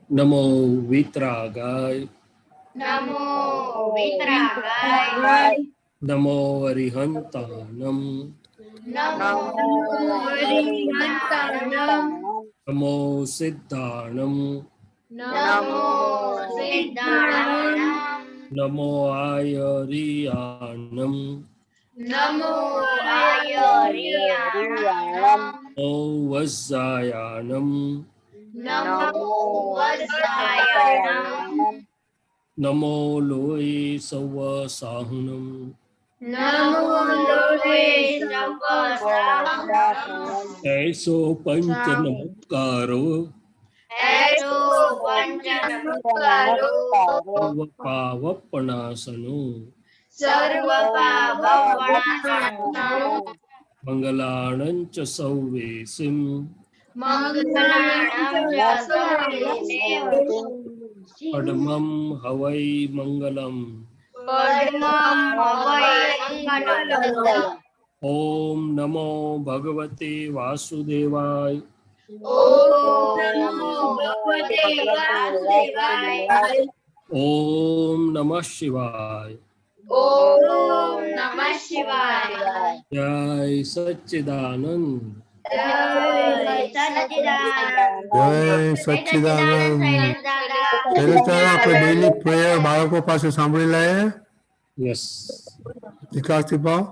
नमो वितरागाय नमो वितरागाय नमो अरिहंतानम नमो हरिहंतानम नमो सिद्धानम नमो सिद्धानम नमो आयरियानम नमो आयर्याणम नमो वज्जायानम नमो वज्रायणम नमो लोये सवसाहुनम नमो लोहे सवसाहनम ऐसो पंच नमस्कारो ऐसो पंच नमस्कारो सर्वपावपणासनो सर्व पावपणासनो मंगलाणं च सौवेसिं मंगलाणं च सर्वेषु पद्मं हवै मंगलम् पद्मं हवै मंगलम् ॐ नमो भगवते वासुदेवाय ॐ नमो भगवते वासुदेवाय ॐ नमः शिवाय ॐ नमः शिवाय जय सच्चिदानंद जय सच्चिदानंद जय सच्चिदानंद चलो चाલો આપણે ડેઈલી પ્રેયર બાળકો પાસે સાંભળી લઈએ. यस વિકાસથી ભાવ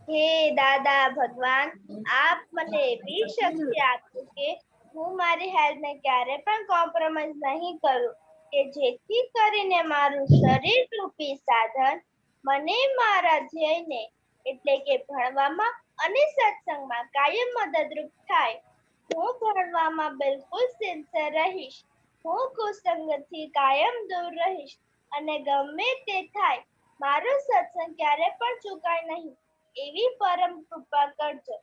હે દાદા ભગવાન આપ મને એવી શક્તિ આપો કે હું મારી હેલ્થને ક્યારે પણ કોમ્પ્રોમાઇઝ નહીં કરું કે જેથી કરીને મારું શરીર રૂપી સાધન મને મારા ધ્યેયને એટલે કે ભણવામાં અને સત્સંગમાં કાયમ મદદરૂપ થાય. હું ભણવામાં બિલકુલ સિન્સિયર રહીશ. હું કુસંગતથી કાયમ દૂર રહીશ અને ગમે તે થાય મારો સત્સંગ ક્યારે પણ ચૂકાય નહીં એવી પરમ કૃપા કરજો.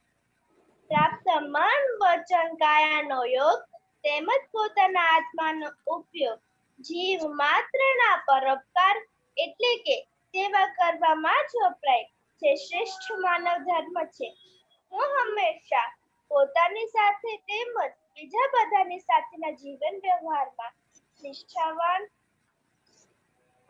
પ્રાપ્ત મન વચન કાયાનો યોગ તેમજ પોતાના આત્માનો ઉપયોગ જીવ માત્રના પરોપકાર એટલે કે સેવા કરવામાં જ વપરાય જે શ્રેષ્ઠ માનવ ધર્મ છે. હું હંમેશા પોતાની સાથે તેમજ બીજા બધાની સાથેના જીવન વ્યવહારમાં નિષ્ઠાવાન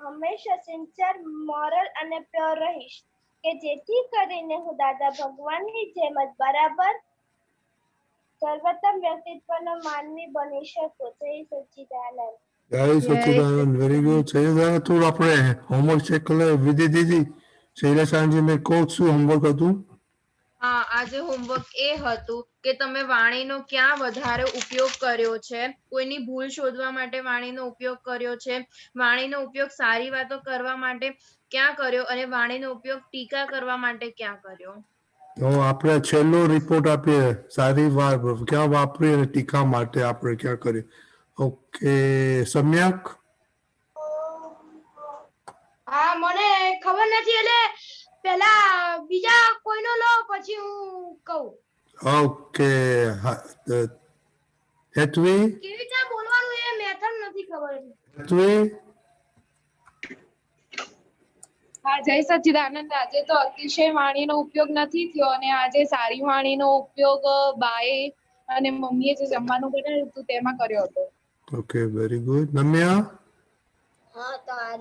હંમેશા સિન્સિયર મોરલ અને પ્યોર રહીશ કે જેથી કરીને હું દાદા ભગવાનની જેમ જ બરાબર સર્વોત્તમ વ્યક્તિત્વનો માનવી બની શકું. જય સચ્ચિદાનંદ. જય સચ્ચિદાનંદ વેરી ગુડ. શૈલેષ તું આપણે હોમવર્ક ચેક કરે વિધિ દીદી શૈલેષાંજીને કહું શું હોમવર્ક હતું? હા, આજે હોમવર્ક એ હતું કે તમે વાણીનો ક્યાં વધારે ઉપયોગ કર્યો છે, કોઈની ભૂલ શોધવા માટે વાણીનો ઉપયોગ કર્યો છે, વાણીનો ઉપયોગ સારી વાતો કરવા માટે ક્યાં કર્યો અને વાણીનો ઉપયોગ ટીકા કરવા માટે ક્યાં કર્યો. તો આપણે છેલ્લો રિપોર્ટ આપીએ સારી વાત ક્યાં વાપરી અને ટીકા માટે આપણે ક્યાં કરીએ. ઓકે સમ્યક હા મને ખબર નથી એટલે પહેલા બીજા કોઈનો લો પછી હું કહું. ઓકે હેતવી કેવી રીતે બોલવાનું એ મેથડ નથી ખબર. હેતવી હા જય સચ્ચિદાનંદ. આજે તો અતિશય વાણીનો ઉપયોગ નથી થયો અને આજે સારી વાણીનો ઉપયોગ બાએ અને મમ્મીએ જે જમવાનું બનાવ્યું હતું તેમાં કર્યો હતો. Okay very good. નમ્યા હા તો આ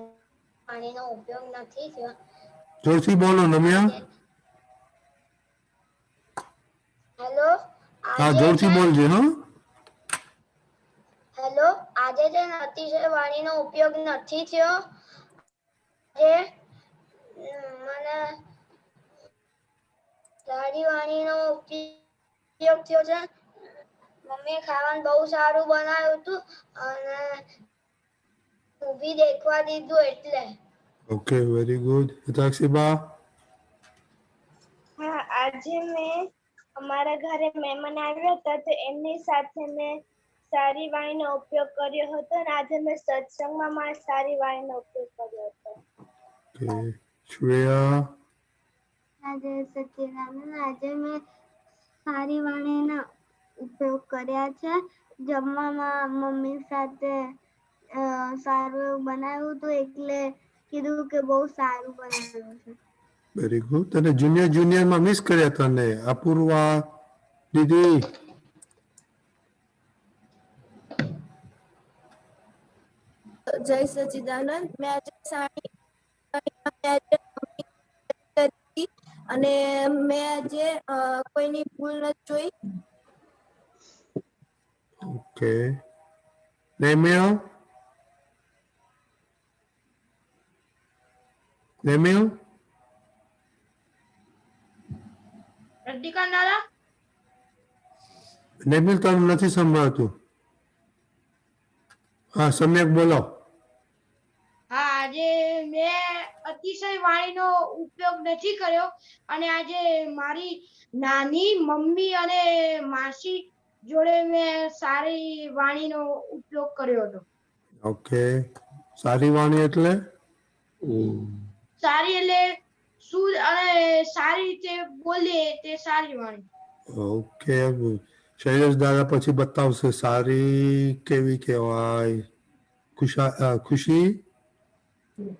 પાણીનો ઉપયોગ નથી થયો. જોરથી બોલો નમ્યા. હેલો હા જોરથી બોલજે. હા હેલો આજે જે અતિશય વાણીનો ઉપયોગ નથી થયો. જે મને સારી વાણીનો ઉપયોગ થયો છે. મમ્મીએ ખાવાનું બહુ સારું બનાવ્યું હતું અને મૂવી દેખવા દીધું એટલે. Okay very good. હિતાક્ષીબા હા આજે મેં અમારા ઘરે મહેમાન આવ્યા હતા તો એમની સાથે મેં સારી વાણીનો ઉપયોગ કર્યો હતો અને આજે મેં સત્સંગમાં મારી સારી વાણીનો ઉપયોગ કર્યો હતો. ઓકે શ્રેયા આજે સચ્ચિદાનંદ આજે મેં સારી વાણીનો ઉપયોગ કર્યા છે. જમવામાં મમ્મી સાથે સારું એવું બનાવ્યું હતું એટલે કીધું કે બહુ સારું બનાવ્યું છે. Very good. તને જુનિયર માં મિસ કર્યા તને અપૂર્વા દીદી. જય સચિદાનંદ. મેં આજે સાડી મેં આજે મમ્મી કરી અને મેં આજે કોઈની ભૂલ નથી જોઈ. ઓકે. નેમિયો રદ્દિકા દાદા નેમિલ તારું નથી સંભળાતું. હા સમ્યક બોલો. હા આજે મેં અતિશય વાણીનો ઉપયોગ નથી કર્યો અને આજે મારી નાની મમ્મી અને માસી જોડે મેં સારી વાણીનો ઉપયોગ કર્યો હતો. ઓકે. સારી વાણી એટલે સારી એટલે શુદ્ધ અને સારી રીતે બોલીએ તે સારી વાણી. ઓકે. શૈલેષ દાદા પછી બતાવશે સારી કેવી કહેવાય. ખુશી.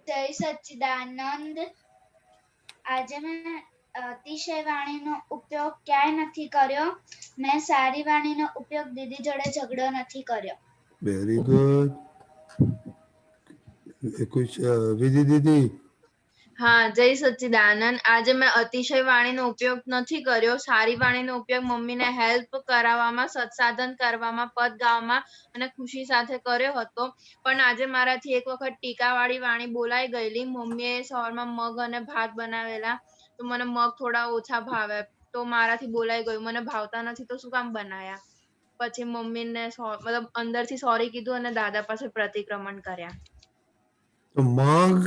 જય સચ્ચિદાનંદ. આજે મેં અતિશય વાણીનો ઉપયોગ ક્યાંય નથી કર્યો. મેં સારી વાણીનો ઉપયોગ દીદી જોડે ઝઘડો નથી કર્યો. Very good. વિધિ દીદી. હા જય સચ્ચિદાનંદ. આજે મેં અતિશય વાણીનો ઉપયોગ નથી કર્યો. સારી વાણીનો ઉપયોગ મમ્મીને હેલ્પ કરાવવામાં, સત્સાધન કરવામાં, પદ ગાવામાં અને ખુશી સાથે કર્યો હતો. પણ આજે મારાથી એક વખત ટીકાવાળી વાણી બોલાઈ ગયેલી. મમ્મીએ સવારમાં મગ અને ભાત બનાવેલા તો મને મગ થોડા ઓછા ભાવે તો મારાથી બોલાઈ ગયું. મને ભાવતા નથી તો શું કામ બનાયા. પછી મમ્મીને મતલબ અંદરથી સોરી કીધું અને દાદા પાસે પ્રતિક્રમણ કર્યા. તો મગ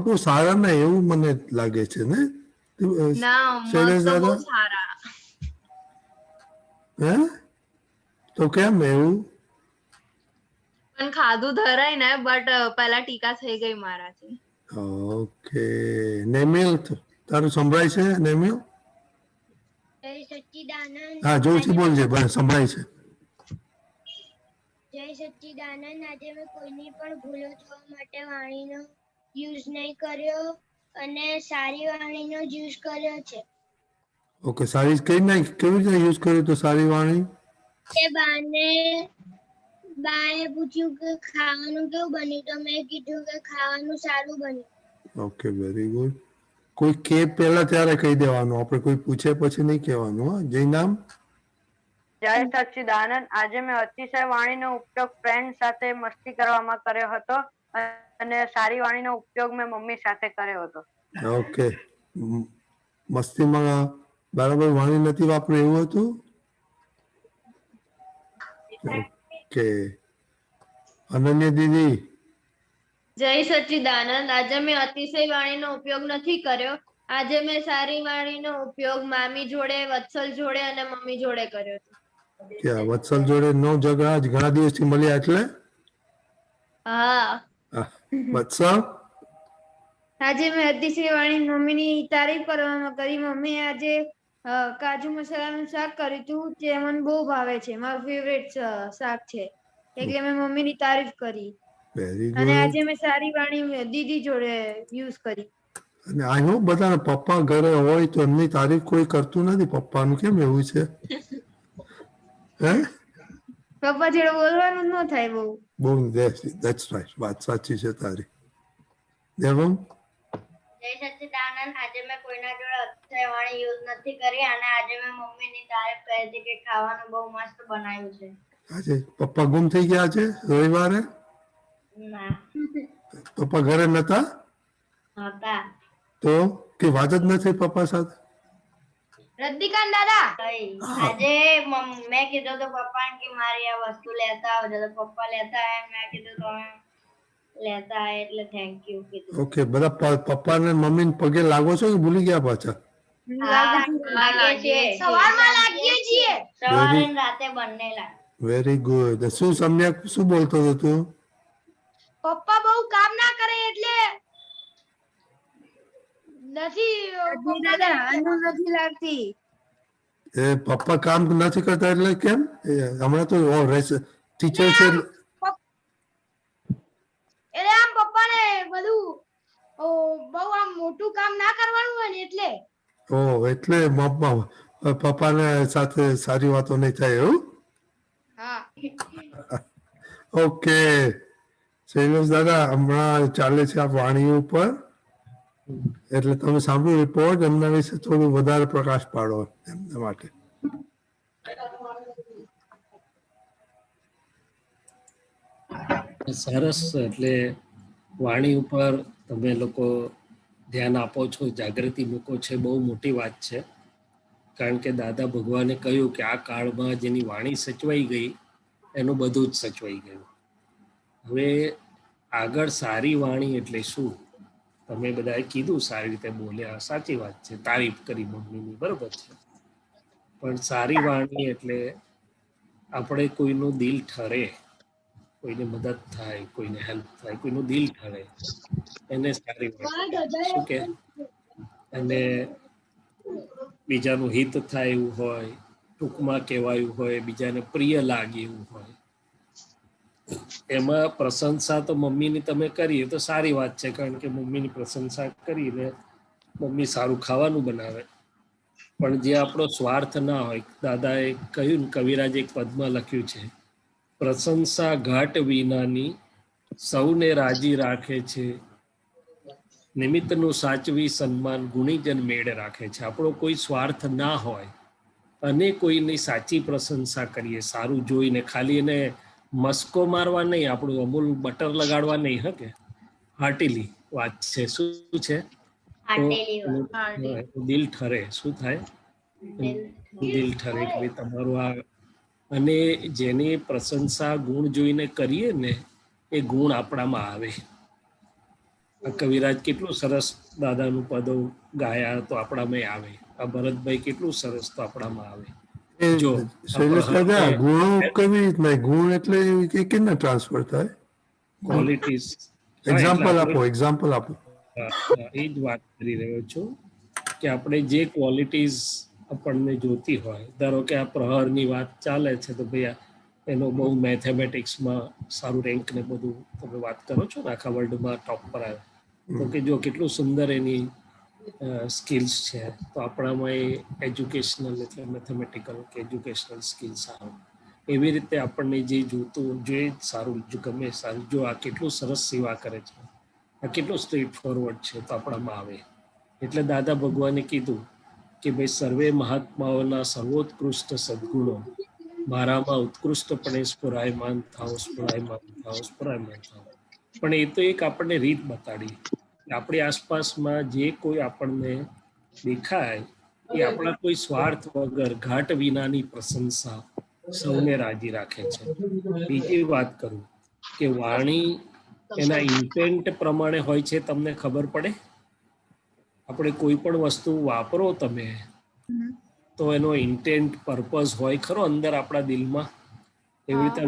બહુ સારા ના એવું મને લાગે છે ને. ના મગ તો બહુ સારા. હે તો કેમ એવું? પણ ખાધું ધરાય ને બટ પહેલા ટીકા થઈ ગઈ મારાથી. ઓકે. નેમિલ તારું સંભળાય છે નેમિલ? જય સચ્ચિદાનંદ. હા જોરથી બોલજે ભાઈ સંભળાય છે. જય સચ્ચિદાનંદ. આજે મેં કોઈની પણ ભૂલો જોવા માટે વાણીનો યુઝ નહીં કર્યો અને સારી વાણીનો જ યુઝ કર્યો છે. ઓકે. સારી કેવી રીતે યુઝ કર્યું તો સારી વાણી? કે બાએ પૂછ્યું કે ખાવાનું કેવું બન્યું તો મેં કીધું કે ખાવાનું સારું બન્યું. Okay very good. કોઈ કે પહેલા ત્યારે કહી દેવાનું, આપણે કોઈ પૂછે પછી નહીં કહેવાનું. હા જય નામ. જય સચ્ચિદાનંદ. આજે મેં અતિશય વાણીનો ઉપયોગ ફ્રેન્ડ સાથે મસ્તી કરવામાં કર્યો હતો અને સારી વાણીનો ઉપયોગ મેં મમ્મી સાથે કર્યો હતો. ઓકે. મસ્તીમાં બરાબર વાણી નથી વાપર્યું એવું હતું? ઓકે. અનન્ય દીદી. જય સચ્ચિદાનંદ. આજે મેં અતિશય વાણીનો ઉપયોગ નથી કર્યો. આજે મેં સારી વાણીનો ઉપયોગ મામી જોડે, વત્સલ જોડે અને મમ્મી જોડે કર્યો હતો. ક્યાં વત્સલ જોડે નો ઝઘડા ઘણા દિવસથી મળ્યા એટલે? હા. વત્સલ આજે મેં અતિશય વાણી મમ્મીની તારીફ કરવામાં કરી. મમ્મીએ આજે કાજુ મસાલાનું શાક કર્યું હતું જે મને બહુ ભાવે છે, મારું ફેવરેટ શાક છે એટલે મેં મમ્મીની તારીફ કરી. અને આજે મેં સારી વાણી દીદી જોડે યુઝ કરી. અને આ હું બધા પપ્પા ઘરે હોય તો એમની તારીફ કોઈ કરતું નથી. પપ્પાનું કેમ એવું છે? હે પપ્પા જોડે બોલવાનું ન થાય બહુ. That's right. વાત સાચી છે તારી. દેવમ. જય સચ્ચિદાનંદ. આજે મેં કોઈના જોડે અતિશય વાણી યુઝ નથી કરી અને આજે મેં મમ્મીની તારીફ કરી હતી કે ખાવાનું બહુ મસ્ત બનાવ્યું છે. આજે પપ્પા ગુમ થઈ ગયા છે રવિવારે? ના. પપ્પા ઘરે નતા? હતા. તો કે વાત જ નથી પપ્પા સાથે? રદ્દિકા દાદા આજે મેં કીધું તો પપ્પાને કે મારી આ વસ્તુ લેતા આવજો તો પપ્પા લેતા આવ્યા. મેં કીધું તમે લેતા આવ્યા એટલે થેન્ક યુ કીધું. ઓકે. બધા પપ્પા ને મમ્મી ને પગે લાગો છો કે ભૂલી ગયા પાછા? સવારમાં લાગીએ છીએ. સવારે રાતે બંને લાગે. Very good. શું સમ્યક શું બોલતો હતો તું? પપ્પા બહુ કામ ના કરે એટલે નથી લાગતી. એ પપ્પા કામ નથી કરતા એટલે કેમ? હમણાં તો ટીચર છે એટલે આમ પપ્પાને બધું બહુ આમ મોટું કામ ના કરવાનું હોય ને એટલે. એટલે પપ્પાને સાથે સારી વાતો નહીં થાય એવું? હા. ઓકે શૈલેષ દાદા, હમણાં ચાલે છે આ વાણી ઉપર, એટલે તમે સાંભળ્યું રિપોર્ટ, એમના વિશે થોડું વધારે પ્રકાશ પાડો એમના માટે. સરસ. એટલે વાણી ઉપર તમે લોકો ધ્યાન આપો છો, જાગૃતિ મૂકો છે, બહુ મોટી વાત છે. કારણ કે દાદા ભગવાને કહ્યું કે આ કાળમાં જેની વાણી સચવાઈ ગઈ એનું બધું જ સચવાઈ ગયું. હવે આગળ સારી વાણી એટલે શું? તમે બધાએ કીધું, સારી રીતે બોલ્યા, સાચી વાત છે, તારીફ કરી મમ્મીની, બરોબર છે. પણ સારી વાણી એટલે આપણે કોઈનું દિલ ઠરે, કોઈને મદદ થાય, કોઈને હેલ્પ થાય, કોઈનું દિલ ઠરે, એને સારી વાણી શું કે? અને બીજાનું હિત થાય એવું હોય, ટૂંકમાં કહેવાયું હોય, બીજાને પ્રિય લાગે એવું હોય. એમાં પ્રશંસા તો મમ્મીની તમે કરી તો સારી વાત છે, કારણ કે મમ્મીની પ્રશંસા કરીને મમ્મી સારું ખાવાનું બનાવે. પણ જે આપણો સ્વાર્થ ના હોય, દાદાએ કહ્યું ને, કવિરાજે એક પદમાં લખ્યું છે, પ્રશંસા ઘાટ વિનાની સૌને રાજી રાખે છે, નિમિત્તનું સાચવી સન્માન ગુણીજન મેળ રાખે છે. આપણો કોઈ સ્વાર્થ ના હોય અને કોઈની સાચી પ્રશંસા કરીએ, સારું જોઈને, ખાલી એને મસ્કો મારવા નહીં, આપણું અમૂલ બટર લગાડવા નહીં, હકે હાર્ટીલી વાત છે. શું છે? દિલ ઠરે. શું થાય? દિલ ઠરે કે ભાઈ તમારું આ, અને જેની પ્રશંસા ગુણ જોઈને કરીએ ને, એ ગુણ આપણામાં આવે. આ કવિરાજ કેટલું સરસ દાદાનું પદો ગાયા તો આપણામાં આવે. આ ભરતભાઈ કેટલું સરસ તો આપણામાં આવે. જો શૈલેષ દાદા, ગુણો કેવી રીતના? ગુણ એટલે એ કેના ટ્રાન્સફર થાય? ક્વોલિટીઝ. એક્ઝામ્પલ આપો, એક્ઝામ્પલ આપો. એ જ વાત કરી રહ્યો છું કે આપણે જે ક્વોલિટીઝ આપણને જોતી હોય, ધારો કે આ પ્રહરની વાત ચાલે છે તો ભાઈ એનો બહુ મેથેમેટિક્સમાં સારું રેન્ક ને બધું તમે વાત કરો છો ને, આખા વર્લ્ડમાં ટોપ પર આવે, તો કે જો કેટલું સુંદર એની સ્કિલ્સ છે. તો આપણામાં એ એજ્યુકેશનલ એટલે મેથેમેટિકલ કે એજ્યુકેશનલ સ્કિલ્સ આવે. એવી રીતે આપણને જે જોતું જે સારું ગમે, સારું જો આ કેટલું સરસ સેવા કરે છે, આ કેટલું સ્ટ્રેટ ફોરવર્ડ છે, તો આપણામાં આવે. એટલે દાદા ભગવાને કીધું કે ભાઈ સર્વે મહાત્માઓના સર્વોત્કૃષ્ટ સદગુણો મારામાં ઉત્કૃષ્ટપણે સ્ફુરાયમાન થાઓ, સ્ફુરાયમાન થાઓ, સ્ફુરાયમાન થાઓ. પણ એ તો એક આપણને રીત બતાડી. આપણી આસપાસમાં જે કોઈ આપણને દેખાય એ આપણા કોઈ સ્વાર્થ વગર ઘાટ વિનાની પ્રશંસા સૌને રાજી રાખે છે. બીજી વાત કરું કે વાણી એના ઇન્ટેન્ટ પ્રમાણે હોય છે. તમને ખબર પડે? આપણે કોઈ પણ વસ્તુ વાપરો તમે તો એનો ઇન્ટેન્ટ પર્પઝ હોય ખરો અંદર આપણા દિલમાં. એવી રીતે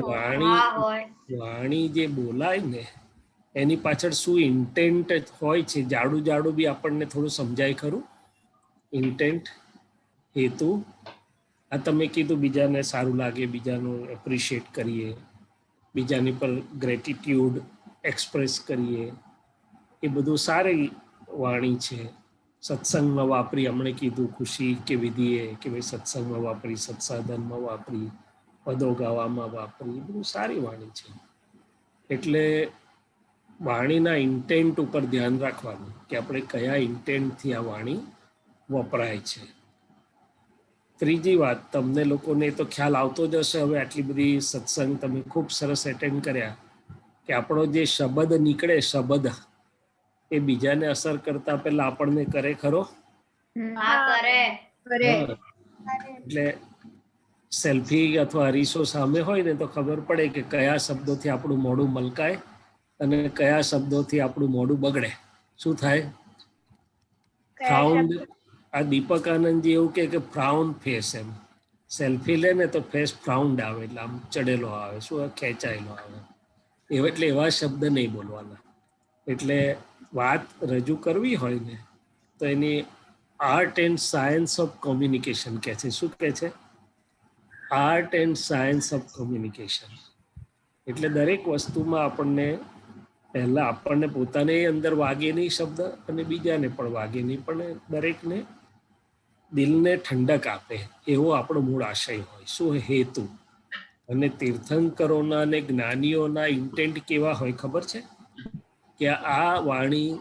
વાણી જે બોલાય ને એની પાછળ શું ઇન્ટેન્ટ હોય છે, જાડું જાડું બી આપણને થોડું સમજાય ખરું? ઇન્ટેન્ટ, હેતુ. આ તમે કીધું બીજાને સારું લાગે, બીજાનું એપ્રિશિએટ કરીએ, બીજાની પર ગ્રેટિટ્યુડ એક્સપ્રેસ કરીએ, એ બધું સારી વાણી છે. સત્સંગમાં વાપરી, હમણે કીધું ખુશી કે વિધિએ કે ભાઈ સત્સંગમાં વાપરી, સત્સાધનમાં વાપરી, પદો ગાવામાં વાપરી, એ બધું સારી વાણી છે. એટલે વાણીના ઇન્ટેન્ટ ઉપર ધ્યાન રાખવાનું કે આપણે કયા ઇન્ટેન્ટથી આ વાણી વપરાય છે. ત્રીજી વાત, તમને લોકોને તો ખ્યાલ આવતો જ હશે હવે, આટલી બધી સત્સંગ તમે ખૂબ સરસ એટેન્ડ કર્યા, કે આપણો જે શબ્દ નીકળે, શબ્દ એ બીજાને અસર કરતા પહેલા આપણને કરે ખરો? એટલે સેલ્ફી અથવા અરીસો સામે હોય ને તો ખબર પડે કે કયા શબ્દોથી આપણું મોઢું મલકાય અને કયા શબ્દોથી આપણું મોઢું બગડે. શું થાય? ફ્રાઉન્ડ. આ દીપક આનંદજી એવું કે ફ્રાઉન ફેસ, એમ સેલ્ફી લે ને તો ફેસ ફ્રાઉન્ડ આવે, એટલે આમ ચડેલો આવે, શું ખેંચાયેલો આવે. એટલે એવા શબ્દ નહીં બોલવાના. એટલે વાત રજૂ કરવી હોય ને તો એની art and science of communication કહે છે. શું કહે છે? Art and science of communication. એટલે દરેક વસ્તુમાં આપણને પહેલા આપણને પોતાને અંદર વાગે નહીં શબ્દ અને બીજાને પણ વાગે નહીં, પણ દરેકને દિલને ઠંડક આપે એવો આપણો મૂળ આશય હોય. શું હેતુ? અને તીર્થંકરોના અને જ્ઞાનીઓના ઇન્ટેન્ટ કેવા હોય ખબર છે? કે આ વાણી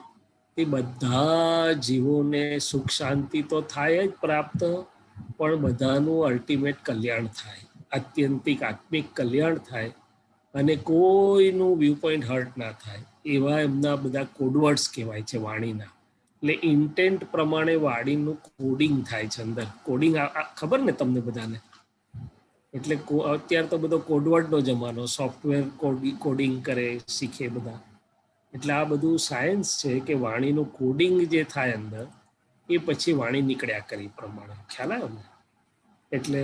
એ બધા જીવોને સુખ શાંતિ તો થાય જ પ્રાપ્ત, પણ બધાનું અલ્ટિમેટ કલ્યાણ થાય, આત્યંતિક આત્મિક કલ્યાણ થાય, અને કોઈનું વ્યૂ પોઈન્ટ હર્ટ ના થાય એવા એમના બધા કોડવર્ડ્સ કહેવાય છે વાણીના. એટલે ઇન્ટેન્ટ પ્રમાણે વાણીનું કોડિંગ થાય છે અંદર. કોડિંગ ખબર ને તમને બધાને? એટલે અત્યારે તો બધો કોડવર્ડનો જમાનો, સોફ્ટવેર કોડિંગ કરે શીખે બધા. એટલે આ બધું સાયન્સ છે કે વાણીનું કોડિંગ જે થાય અંદર એ પછી વાણી નીકળ્યા કરી પ્રમાણે. ખ્યાલ આવ્યો ને? એટલે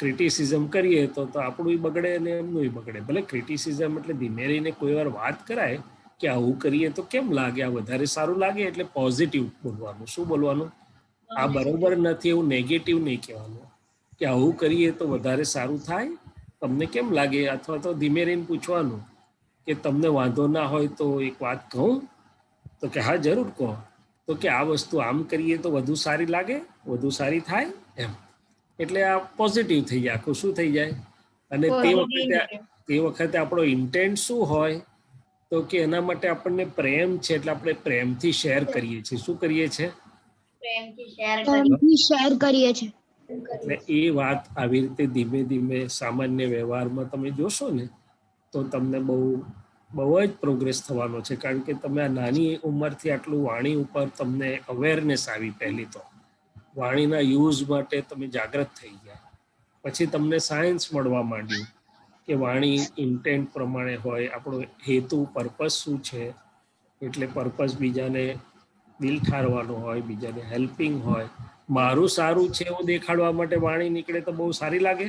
ક્રિટિસિઝમ કરીએ તો આપણું બગડે અને એમનું બગડે. ભલે ક્રિટિસિઝમ એટલે ધીમે રહીને કોઈ વાર વાત કરાય કે આવું કરીએ તો કેમ લાગે, આ વધારે સારું લાગે, એટલે પોઝિટિવ બોલવાનું. શું બોલવાનું? આ બરોબર નથી એવું નેગેટિવ નહીં કહેવાનું, કે આવું કરીએ તો વધારે સારું થાય, તમને કેમ લાગે? અથવા તો ધીમે રહીને પૂછવાનું કે તમને વાંધો ના હોય તો એક વાત કહું? તો કે હા જરૂર કહો. તો કે આ વસ્તુ આમ કરીએ તો વધુ સારી લાગે, વધુ સારી થાય એમ. એટલે આ પોઝિટિવ થઈ જાય, આખું શું થઈ જાય. અને તે વખતે આપણો ઇન્ટેન્ટ શું હોય? તો કે એના માટે આપણને પ્રેમ છે, એટલે આપણે પ્રેમથી શેર કરીએ છીએ. શું કરીએ છીએ? પ્રેમથી શેર કરીએ છીએ. એટલે એ વાત આવી રીતે ધીમે ધીમે સામાન્ય વ્યવહારમાં તમે જોશો ને તો તમને બહુ જ પ્રોગ્રેસ થવાનો છે. કારણ કે તમે આ નાની ઉંમરથી આટલું વાણી ઉપર તમને અવેરનેસ આવી. પહેલી તો વાણીના યુઝ માટે તમે જાગૃત થઈ ગયા. પછી તમને સાયન્સ મળવા માંડ્યું કે વાણી ઇન્ટેન્ટ પ્રમાણે હોય, આપણો હેતુ પર્પસ શું છે. એટલે પર્પસ બીજાને દિલ ઠારવાનો હોય, બીજાને હેલ્પિંગ હોય. મારું સારું છે એવું દેખાડવા માટે વાણી નીકળે તો બહુ સારી લાગે?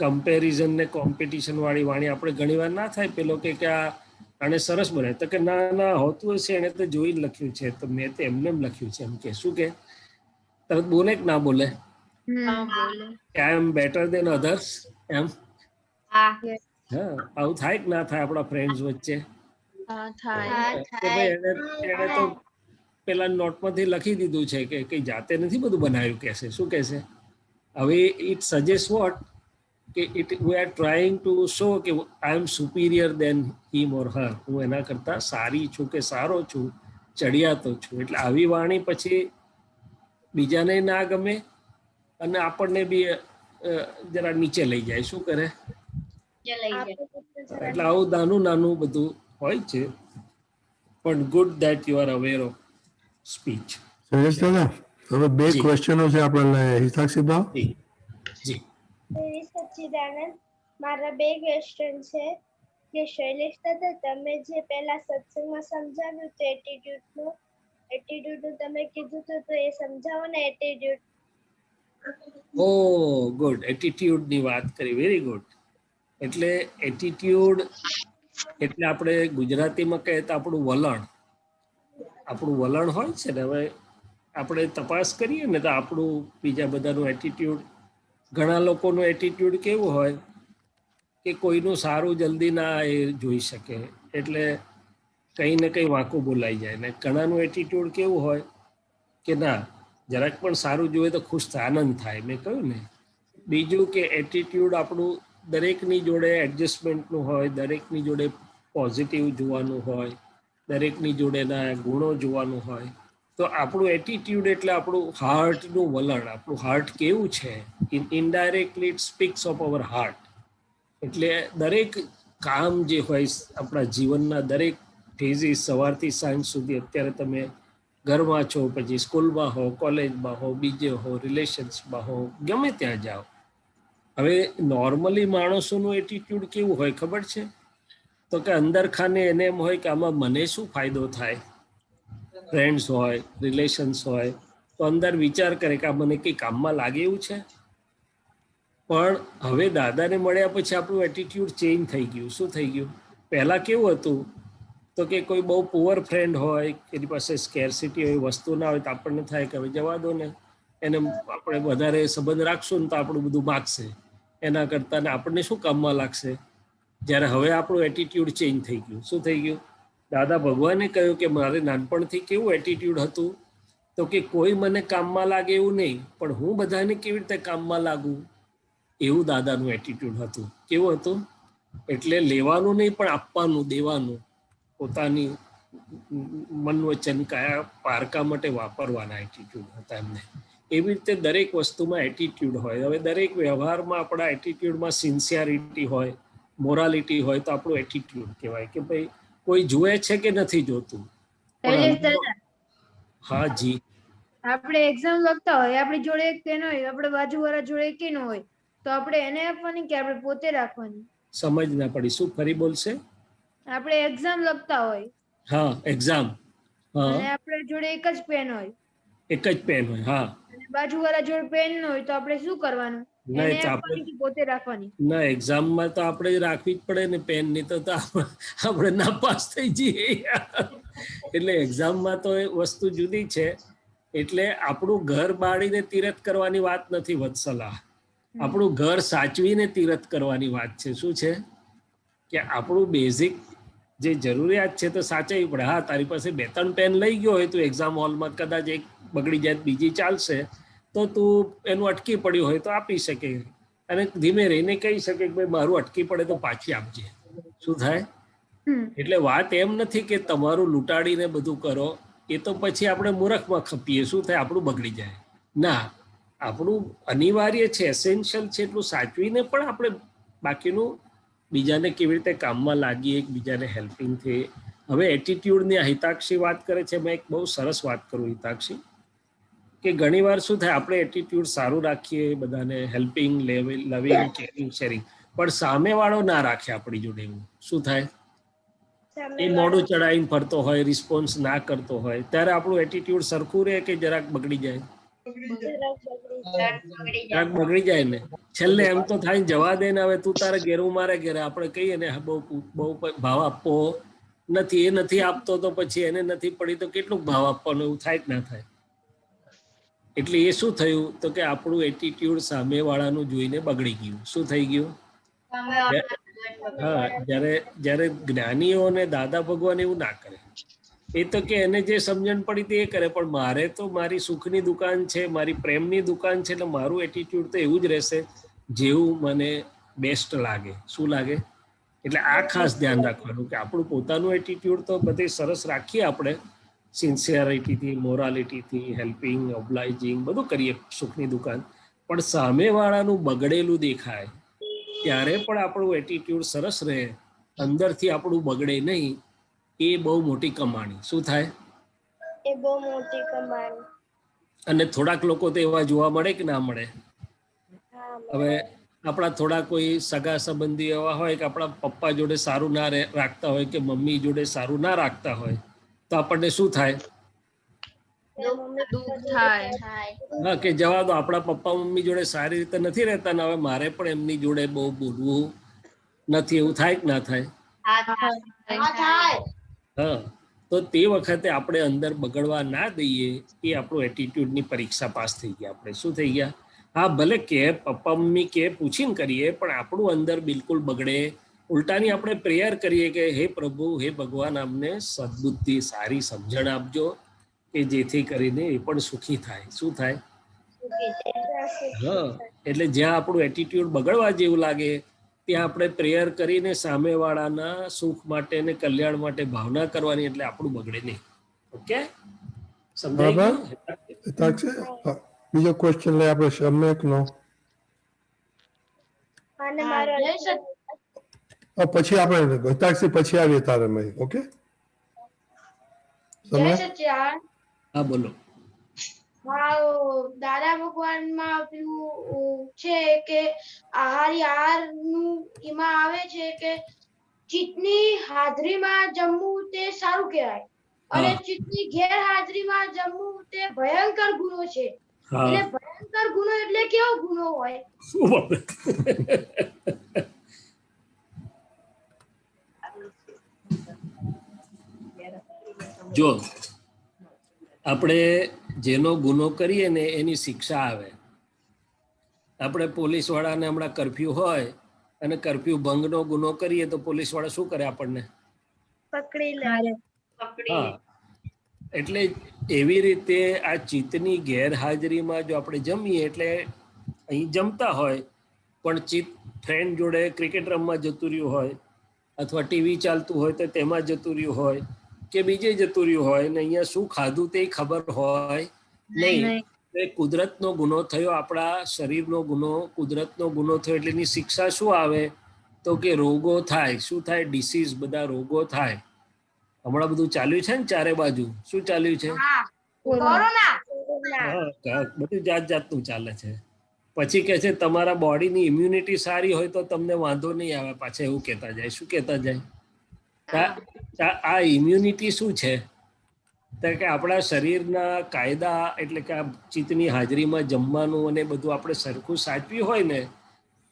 કમ્પેરિઝન ને કોમ્પિટિશન વાળી વાણી આપણે ઘણી વાર ના થાય. પેલો કે આને સરસ બને, તો કે ના હોતું હશે, એને તો જોઈને લખ્યું છે, તો મેં તો એમને એમ લખ્યું છે. એમ કે શું કે તરત બોલે કે ના બોલે? આઈ એમ બેટર દેન અધર્સ એમ. હા, આવું થાય કે ના થાય આપણા ફ્રેન્ડ્સ વચ્ચે? એને તો પેલા નોટમાંથી લખી દીધું છે કે કઈ જાતે નથી બધું બનાવ્યું કહેશે. શું કહેશે? હવે ઇટ સજેસ્ટ વોટ કે we are trying to show કે આઈ એમ સુપિરિયર દેન હિમ ઓર હર. હું એના કરતાં સારી છું કે સારો છું, ચડિયાતો છું. એટલે આવી વાણી પછી બીજાને ના ગમે અને આપણને બી જરા નીચે લઈ જાય. શું કરે? એટલે આવું નાનું બધું હોય છે. પણ good that you are aware of speech. Shailesh દાદા, હવે બે ક્વેશ્ચનો છે આપણે. હિતાક્ષી ભાવ. જી સચ્ચિદાનંદ, મારા બે ક્વેશ્ચન છે કે શૈલેષ દાદા, તમે જે પહેલા સત્સંગમાં સમજાવ્યું તો એટીટ્યુડનું તમે કીધું તો એ સમજાવો ને. એટીટ્યુડ. ઓ ગુડ, એટીટ્યુડની વાત કરી. Very good. એટલે એટીટ્યુડ એટલે આપણે ગુજરાતીમાં કહીએ તો આપણું વલણ હોય છે ને. હવે આપણે તપાસ કરીએ ને તો આપણું બીજા બધાનું એટીટ્યુડ, ઘણા લોકોનું એટીટ્યુડ કેવું હોય કે કોઈનું સારું જલ્દી ના એ જોઈ શકે, એટલે કંઈ ને કંઈ વાંકું બોલાઈ જાય. ને ઘણાનું એટીટ્યુડ કેવું હોય કે ના, જરાક પણ સારું જોઈએ તો ખુશ થાય, આનંદ થાય. મેં કહ્યું ને. બીજું કે એટીટ્યુડ આપણું દરેકની જોડે એડજસ્ટમેન્ટનું હોય, દરેકની જોડે પોઝિટિવ જોવાનું હોય, દરેકની જોડેના ગુણો જોવાનું હોય. તો આપણું એટીટ્યુડ એટલે આપણું હાર્ટનું વલણ. આપણું હાર્ટ કેવું છે, indirectly it speaks of our heart. એટલે દરેક કામ જે હોય આપણા જીવનના દરેક ફેઝિસ, સવારથી સાંજ સુધી, અત્યારે તમે ઘરમાં છો, પછી સ્કૂલમાં હો, કોલેજમાં હો, બીજે હો, રિલેશન્સમાં હો, ગમે ત્યાં જાઓ. હવે નોર્મલી માણસોનું એટીટ્યુડ કેવું હોય ખબર છે? તો કે અંદર ખાને એને એમ હોય કે આમાં મને શું ફાયદો થાય. ફ્રેન્ડ્સ હોય, રિલેશન્સ હોય તો અંદર વિચાર કરે કે આ મને કંઈ કામમાં લાગે એવું છે. પણ હવે દાદાને મળ્યા પછી આપણું એટીટ્યુડ ચેન્જ થઈ ગયું. શું થઈ ગયું? પહેલાં કેવું હતું તો કે કોઈ બહુ પુઅર ફ્રેન્ડ હોય, એની પાસે સ્કેરસિટી હોય, વસ્તુ ના હોય, તો આપણને થાય કે હવે જવા દો ને, એને આપણે વધારે સંબંધ રાખશું ને તો આપણું બધું માગશે. એના કરતાં આપણને શું કામમાં લાગશે? જ્યારે હવે આપણું એટીટ્યુડ ચેન્જ થઈ ગયું. શું થઈ ગયું? દાદા ભગવાને કહ્યું કે મારે નાનપણથી કેવું એટીટ્યુડ હતું, તો કે કોઈ મને કામમાં લાગે એવું નહીં, પણ હું બધાને કેવી રીતે કામમાં લાગું એવું દાદાનું એટીટ્યુડ હતું. કેવું હતું? એટલે લેવાનું નહીં પણ આપવાનું, દેવાનું, પોતાની મન વચન કાયા પારકા માટે વાપરવાના એટીટ્યુડ હતા એમને. એવી રીતે દરેક વસ્તુમાં એટીટ્યુડ હોય. હવે દરેક વ્યવહારમાં આપણા એટીટ્યુડમાં સિન્સિયરિટી હોય, મોરાલિટી હોય તો આપણું એટીટ્યુડ કહેવાય કે ભાઈ કોઈ જુએ છે કે નથી જોતું. શૈલેષ દાદા, હા જી. આપણે એક્ઝામ લખતા હોય, આપણી જોડે એક પેન હોય, આપણે બાજુવાળા જોડે એક ન હોય, તો આપણે એને આપવાની કે આપણે પોતે રાખવાની? સમજ ના પડી, શું ફરી બોલશે? આપણે એક્ઝામ લખતા હોય, હા એક્ઝામ, અને હા આપણે જોડે એક જ પેન હોય, એક જ પેન હોય, હા. અને બાજુવાળા જોડે પેન ન હોય, તો આપણે શું કરવાનું? નહીં એને તો આપવાની કે પોતે રાખવાની? ના, એક્ઝામમાં તો આપણે જ રાખવી જ પડે ને પેન, ની તો આપણે નાપાસ થઈ જઈએ. એટલે એક્ઝામમાં તો એ વસ્તુ જુદી છે. એટલે આપણું ઘર બાળીને તીરથ કરવાની વાત નથી વત્સલા, આપણું ઘર સાચવીને તીરથ કરવાની વાત છે. શું છે કે આપણું બેઝિક જે જરૂરિયાત છે તો સાચવવી પડે. હા, તારી પાસે 2-3 પેન લઈ ગયો હોય તો એક્ઝામ હોલમાં કદાચ એક બગડી જાય, બીજી ચાલશે, તો તું એનું અટકી પડ્યું હોય તો આપી શકે, અને ધીમે રહીને કહી શકે કે ભાઈ મારું અટકી પડે તો પાછી આપજે. શું થાય? એટલે વાત એમ નથી કે તમારું લૂંટાડીને બધું કરો, એ તો પછી આપણે મૂર્ખમાં ખપીએ. શું થાય? આપણું બગડી જાય. ના, આપણું અનિવાર્ય છે, એસેન્શિયલ છે, એટલું સાચવીને પણ આપણે બાકીનું બીજાને કેવી રીતે કામમાં લાગીએ, એકબીજાને હેલ્પિંગ થઈ. હવે એટીટ્યુડની હિતાક્ષી વાત કરે છે. મેં એક બહુ સરસ વાત કરું હિતાક્ષી, કે ઘણીવાર શું થાય, આપણે એટીટ્યુડ સારું રાખીએ, બધાને હેલ્પિંગ, લવિંગ, કેરિંગ, શેરિંગ, પણ સામેવાળો ના રાખે આપણી જોડે એવું. શું થાય? એ મોઢું ચડાવીને ફરતો હોય, રિસ્પોન્સ ના કરતો હોય, ત્યારે આપણું એટીટ્યુડ સરખું રહે કે જરાક બગડી જાય? જરાક બગડી જાય ને. છેલ્લે એમ તો થાય જવા દે ને, હવે તું તારે ઘેર, હું મારે ઘેરે, આપણે કહીએ ને બહુ ભાવ આપવો નથી, એ નથી આપતો તો પછી એને નથી પડી તો કેટલું ભાવ આપવાનો, એવું થાય કે ના થાય? એટલે એ શું થયું તો કે આપણું એટીટ્યુડ સામેવાળાનું જોઈને બગડી ગયું. શું થઈ ગયું? હા, જ્યારે જ્ઞાનીઓ અને દાદા ભગવાન એવું ના કરે. એ તો કે એને જે સમજણ પડી તે એ કરે, પણ મારે તો મારી સુખની દુકાન છે, મારી પ્રેમની દુકાન છે, એટલે મારું એટીટ્યુડ તો એવું જ રહેશે જેવું મને બેસ્ટ લાગે. શું લાગે? એટલે આ ખાસ ધ્યાન રાખવાનું કે આપણું પોતાનું એટીટ્યુડ તો બધે સરસ રાખીએ આપણે, સિન્સિયરિટીથી, મોરાલિટીથી, હેલ્પિંગ, ઓબ્લાઇજિંગ, બધું કરીએ, સુખની દુકાન, પણ સામેવાળાનું બગડેલું દેખાય ત્યારે પણ આપણું એટીટ્યુડ સરસ રહે, અંદરથી આપણું બગડે નહીં, એ બહુ મોટી કમાણી. શું થાય? એ બહુ મોટી કમાણી. અને થોડાક લોકો તો એવા જોવા મળે કે ના મળે? હવે આપણા થોડા કોઈ સગા સંબંધી એવા હોય કે આપણા પપ્પા જોડે સારું ના રાખતા હોય કે મમ્મી જોડે સારું ના રાખતા હોય, તો આપણને શું થાય? દુઃખ થાય. હા, કે જવા દો, આપણા પપ્પા મમ્મી જોડે સારી રીતે નથી રહેતા ને હવે મારે પણ એમની જોડે બહુ બોલવું નથી, એવું થાય કે ના થાય? હા, તો તે વખતે આપણે અંદર બગડવા ના દઈએ, એ આપણું એટીટ્યુડની પરીક્ષા પાસ થઈ ગયા. આપણે શું થઈ ગયા? હા, ભલે કે પપ્પા મમ્મી કે પૂછીને કરીએ, પણ આપણું અંદર બિલકુલ બગડે. ઉલટાની આપણે પ્રેયર કરીએ કે હે પ્રભુ, હે ભગવાન, અમને સદબુદ્ધિ, સારી સમજણ આપજો કે જેથી કરીને એ પણ સુખી થાય. શું થાય? હા, એટલે જ્યાં આપણું એટીટ્યુડ બગડવા જેવું લાગે ત્યાં આપણે પ્રેયર કરીને સામેવાળાના સુખ માટે ને કલ્યાણ માટે ભાવના કરવાની, એટલે આપણું બગડે નહીં. ઓકે, સમજાઈ ગયું? બીજો ક્વેશ્ચન લે આપણે શમ્યકનો. પછી આપણે હિતાક્ષી પછી આવીએ તારે મય. ઓકે, જય સચ્ચિદાનંદ. હા બોલો. હા, દાદા ભગવાનમાં પેલું છે કે આહાર નું એમાં આવે છે કે ચિત્તની હાજરીમાં જમવું તે સારું કહેવાય, અને ચિત્તની ગેરહાજરીમાં જમવું તે ભયંકર ગુનો છે. એટલે ભયંકર ગુનો એટલે કેવો ગુનો હોય? જો આપણે જેનો ગુનો કરીએ ને એની શિક્ષા આવે. આપણે પોલીસ વાળાને હમણાં કર્ફ્યુ હોય અને કર્ફ્યુ ભંગનો ગુનો કરીએ તો પોલીસ વાળા શું કરે આપણને? પકડી લે. હા, એટલે એવી રીતે આ ચિત્તની ગેરહાજરીમાં જો આપણે જમીએ, એટલે અહીં જમતા હોય પણ ચિત્ત ફ્રેન્ડ જોડે ક્રિકેટ રમવા જતું રહ્યું હોય, અથવા ટીવી ચાલતું હોય તો તેમાં જતું રહ્યું હોય, કે બીજે જતું રહ્યું હોય, ને અહીંયા શું ખાધું તે ખબર હોય નહીં. એ કુદરતનો ગુનો થયો, આપણા શરીરનો ગુનો, કુદરતનો ગુનો થયો. એટલે એની શિક્ષા શું આવે? તો કે રોગો થાય. શું થાય? ડિસીઝ, બધા રોગો થાય. હમણાં બધું ચાલ્યું છે ને ચારે બાજુ. શું ચાલ્યું છે? કોરોના. હા, બધું જાત જાતનું ચાલે છે. પછી કે છે તમારા બોડીની ઇમ્યુનિટી સારી હોય તો તમને વાંધો નહીં આવે. પાછા એવું કહેતા જાય. શું કહેતા જાય? આ ઇમ્યુનિટી શું છે? તો કે આપણા શરીરના કાયદા, એટલે કે આ ચિત્તની હાજરીમાં જમવાનું અને બધું આપણે સરખું સાચવ્યું હોય ને,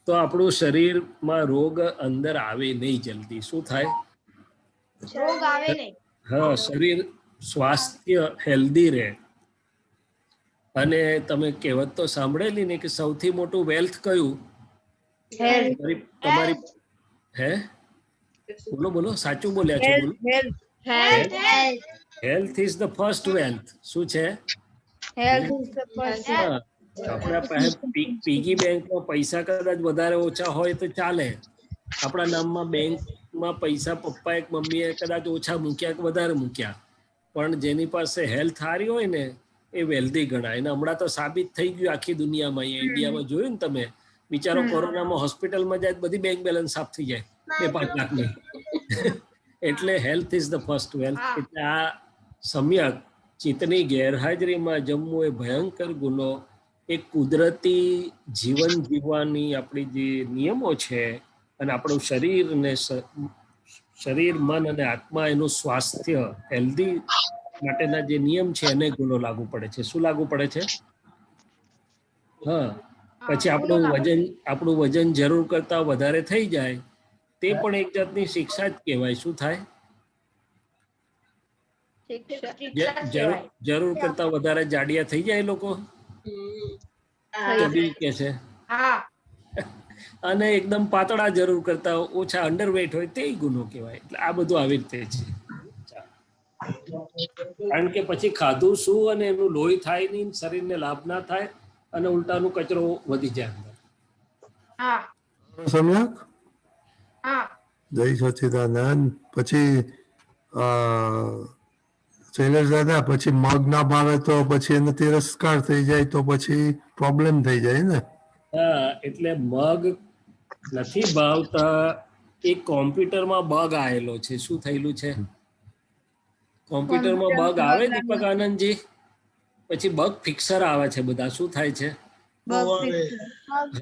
તો આપણું શરીરમાં રોગ અંદર આવે નહીં જલ્દી. શું થાય? રોગ આવે નહીં. હા, શરીર સ્વાસ્થ્ય હેલ્ધી રહે. અને તમે કહેવત તો સાંભળેલી ને કે સૌથી મોટું વેલ્થ કયું? તમારી હે? બોલો બોલો, સાચું બોલ્યા છો. બોલો. Health is the first wealth. શું છે? આપણા પાસે પીગી બેંકમાં પૈસા કદાચ વધારે ઓછા હોય તો ચાલે. આપણા નામમાં બેંકમાં પૈસા પપ્પા એક મમ્મીએ કદાચ ઓછા મૂક્યા કે વધારે મૂક્યા, પણ જેની પાસે હેલ્થ સારી હોય ને એ વેલ્ધી ગણાય. અને હમણાં તો સાબિત થઈ ગયું આખી દુનિયામાં. અહીંયા ઇન્ડિયામાં જોયું ને તમે, બિચારો કોરોનામાં હોસ્પિટલમાં જાય બધી બેંક બેલેન્સ સાફ થઈ જાય 2-5 લાખની. એટલે health is the first wealth. એટલે આ સમ્યક ચિત્તની ગેરહાજરીમાં જમવું એ ભયંકર ગુનો. એ કુદરતી જીવન જીવવાની આપણી જે નિયમો છે, અને આપણું શરીર, મન અને આત્મા, એનું સ્વાસ્થ્ય હેલ્ધી માટેના જે નિયમ છે એને ગુનો લાગુ પડે છે. શું લાગુ પડે છે? હા. પછી આપણું વજન જરૂર કરતા વધારે થઈ જાય, તે પણ એક જાતની શિક્ષા જ કહેવાય. શું થાય? જરૂર કરતા વધારે જાડિયા થઈ જાય લોકો કે છે, અને એકદમ પાતળા જરૂર કરતા ઓછા અંડરવેટ હોય તે ગુનો કહેવાય. એટલે આ બધું આવી રીતે છે. કારણ કે પછી ખાધું શું અને એનું લોહી થાય નહીં, શરીરને લાભ ના થાય, અને ઉલટાનું કચરો વધી જાય. સમ્યક. જય સચિદાનંદ. પછી શૈલેષ દાદા, પછી મગ ના ભાવે તો પછી એને તિરસ્કાર થઈ જાય તો પછી પ્રોબ્લેમ થઈ જાય ને? હા, એટલે મગ નથી ભાવતા. એક કોમ્પ્યુટરમાં બગ આવેલો છે. શું થયેલું છે? કોમ્પ્યુટરમાં બગ આવે દીપક આનંદજી, પછી બગ ફિક્સર આવે છે બધા. શું થાય છે?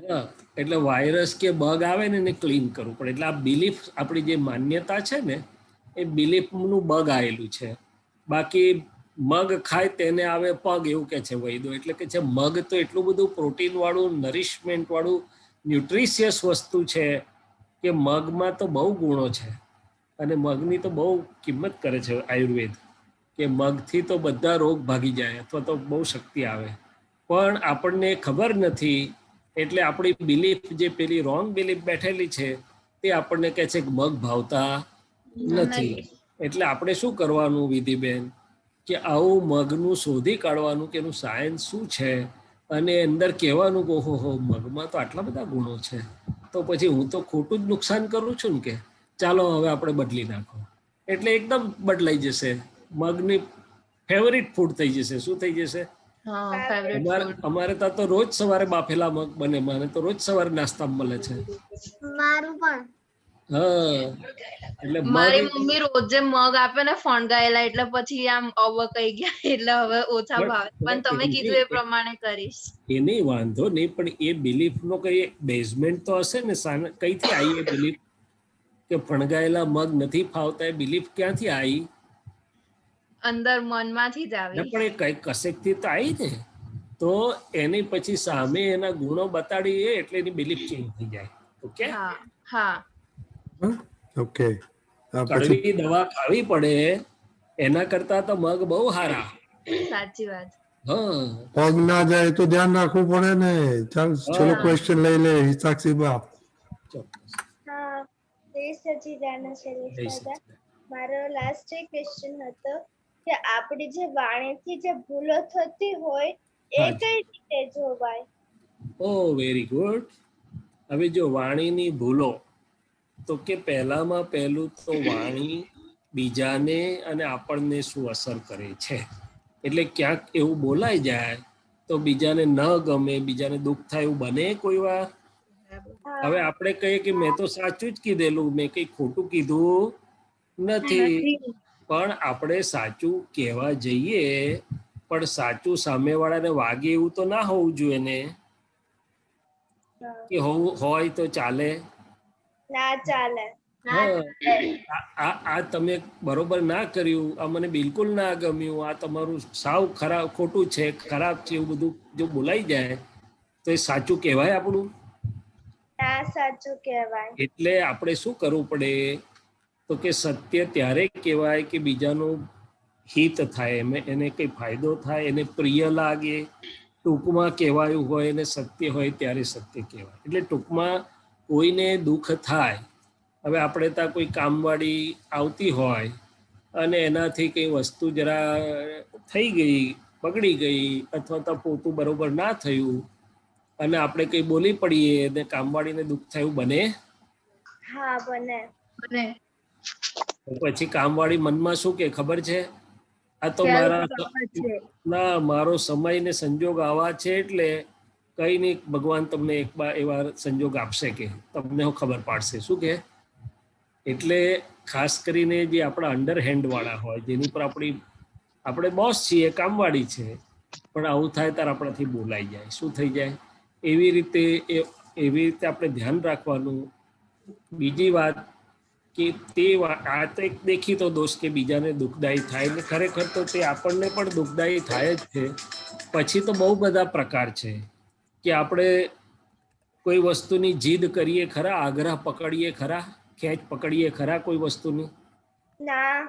હા, એટલે વાયરસ કે બગ આવે ને એને ક્લીન કરવું પડે. એટલે આ બિલીફ, આપણી જે માન્યતા છે ને, એ બિલીફનું બગ આવેલું છે. બાકી મગ ખાય તેને આવે પગ, એવું કે છે વૈદો. એટલે કે છે મગ તો એટલું બધું પ્રોટીન વાળું, નરિશમેન્ટ વાળું, ન્યુટ્રિશિયસ વસ્તુ છે કે મગમાં તો બહુ ગુણો છે. અને મગની તો બહુ કિંમત કરે છે આયુર્વેદ, કે મગથી તો બધા રોગ ભાગી જાય અથવા તો બહુ શક્તિ આવે. પણ આપણને ખબર નથી. એટલે આપણી બિલીફ, જે પેલી રોંગ બિલીફ બેઠેલી છે, તે આપણને કહે છે કે મગ ભાવતા નથી. એટલે આપણે શું કરવાનું વિધિબેન, કે આવું મગનું શોધી કાઢવાનું કે એનું સાયન્સ શું છે, અને અંદર કહેવાનું કે ઓહો, મગમાં તો આટલા બધા ગુણો છે, તો પછી હું તો ખોટું જ નુકસાન કરું છું ને, કે ચાલો હવે આપણે બદલી નાખો. એટલે એકદમ બદલાઈ જશે. મગની ફેવરિટ ફૂડ થઈ જશે. શું થઈ જશે? અમારે ત્યાં તો રોજ સવારે બાફેલા મગ બને. મને તો રોજ સવારે નાસ્તામાં મળે છે. મારું પણ. હા, એટલે મારી મમ્મી રોજે મગ આપે ને ફણગાયેલા, એટલે પછી આમ અવકાઈ ગયા. એટલે હવે ઓછા ભાવે. પણ તમે કીધું એ પ્રમાણે કરીશ. એ નહીં, વાંધો નહીં, પણ એ બિલીફ નો કઈ બેઝમેન્ટ તો હશે ને. કઈથી આવી એ બિલીફ કે ફણગાયેલા મગ નથી ફાવતા? એ બિલીફ ક્યાંથી આવી? અંદર મનમાંથી જ આવી. પણ એ કઈ કશેકથી તો આવી ને. તો એની પછી સામે એના ગુણો બતાડીએ એટલે એની બિલીફ ચેન્જ થઈ જાય. ઓકે? હા. ઓકે. કડવી દવા ખાવી પડે એના કરતા તો મગ બહુ સારા. સાચી વાત. હા, પગ ના જાય તો ધ્યાન રાખવું પડે ને. ચાલ, ચલો ક્વેશ્ચન લઈ લે હિતાક્ષી બાપ. ચોક્કસ. હા જય સચિદાનંદ જય શૈલેષ દાદા. સચ્ચિદાનંદ. મારો લાસ્ટ ક્વેશ્ચન હતો કે આપણી જે વાણીથી જે ભૂલો થતી હોય એ હા કઈ રીતે જોવાય? ઓ વેરી ગુડ. હવે જો વાણીની ભૂલો, તો કે પહેલામાં પહેલું તો વાણી બીજાને અને આપણને શું અસર કરે છે. એટલે ક્યાંક એવું બોલાઈ જાય તો બીજાને ન ગમે, બીજાને દુઃખ થાય એવું બને કોઈ વાર? હવે આપણે કહીએ કે મેં તો સાચું જ કીધેલું, મેં કંઈ ખોટું કીધું નથી. પણ આપણે સાચું કહેવા જઈએ પણ સાચું સામેવાળાને વાગે એવું તો ના હોવું જોઈએ ને, કે હોય તો ચાલે. ના ચાલે. આ તમે બરોબર ના કર્યું, આ મને બિલકુલ ના ગમ્યું, આ તમારું સાવ ખરાબ ખોટું છે, ખરાબ છે, એવું બધું જો બોલાઈ જાય તો એ સાચું કહેવાય આપણું? ના સાચું કહેવાય. એટલે આપણે શું કરવું પડે, તો કે સત્ય ત્યારે કહેવાય કે બીજાનું હિત થાય, એને કંઈ ફાયદો થાય, એને પ્રિય લાગે. ટૂંકમાં કહેવાયું હોય અને સત્ય હોય ત્યારે સત્ય કહેવાય. એટલે ટૂંકમાં કોઈને દુઃખ થાય, હવે આપણે ત્યાં કોઈ કામવાળી આવતી હોય અને એનાથી કંઈ વસ્તુ જરા થઈ ગઈ, બગડી ગઈ, અથવા તો પોતું બરોબર ના થયું અને આપણે કંઈ બોલી પડીએ અને કામવાળીને દુઃખ થયું, બને? હા બને. પછી કામવાળી મનમાં શું કે ખબર છે, આ તો મારો સમય ને સંજોગ આવા છે, એટલે કઈ નહીં, ભગવાન તમને એક એવા સંજોગ આપશે કે તમને ખબર પાડશે. શું કે એટલે ખાસ કરીને જે આપણા અંડર હેન્ડ વાળા હોય, જેની પર આપણે બોસ છીએ, કામવાળી છે, પણ આવું થાય ત્યારે આપણાથી બોલાઈ જાય, શું થઈ જાય. એવી રીતે આપણે ધ્યાન રાખવાનું. બીજી વાત કે આ તો એક દેખીતો દોષ કે બીજાને દુઃખદાયી થાય, ને ખરેખર તો તે આપણને પણ દુઃખદાયી થાય જ છે. પછી તો બહુ બધા પ્રકાર છે કે આપણે કોઈ વસ્તુની જીદ કરીએ ખરા, આગ્રહ પકડીએ ખરા, ખેંચ પકડીએ ખરા કોઈ વસ્તુની? ના.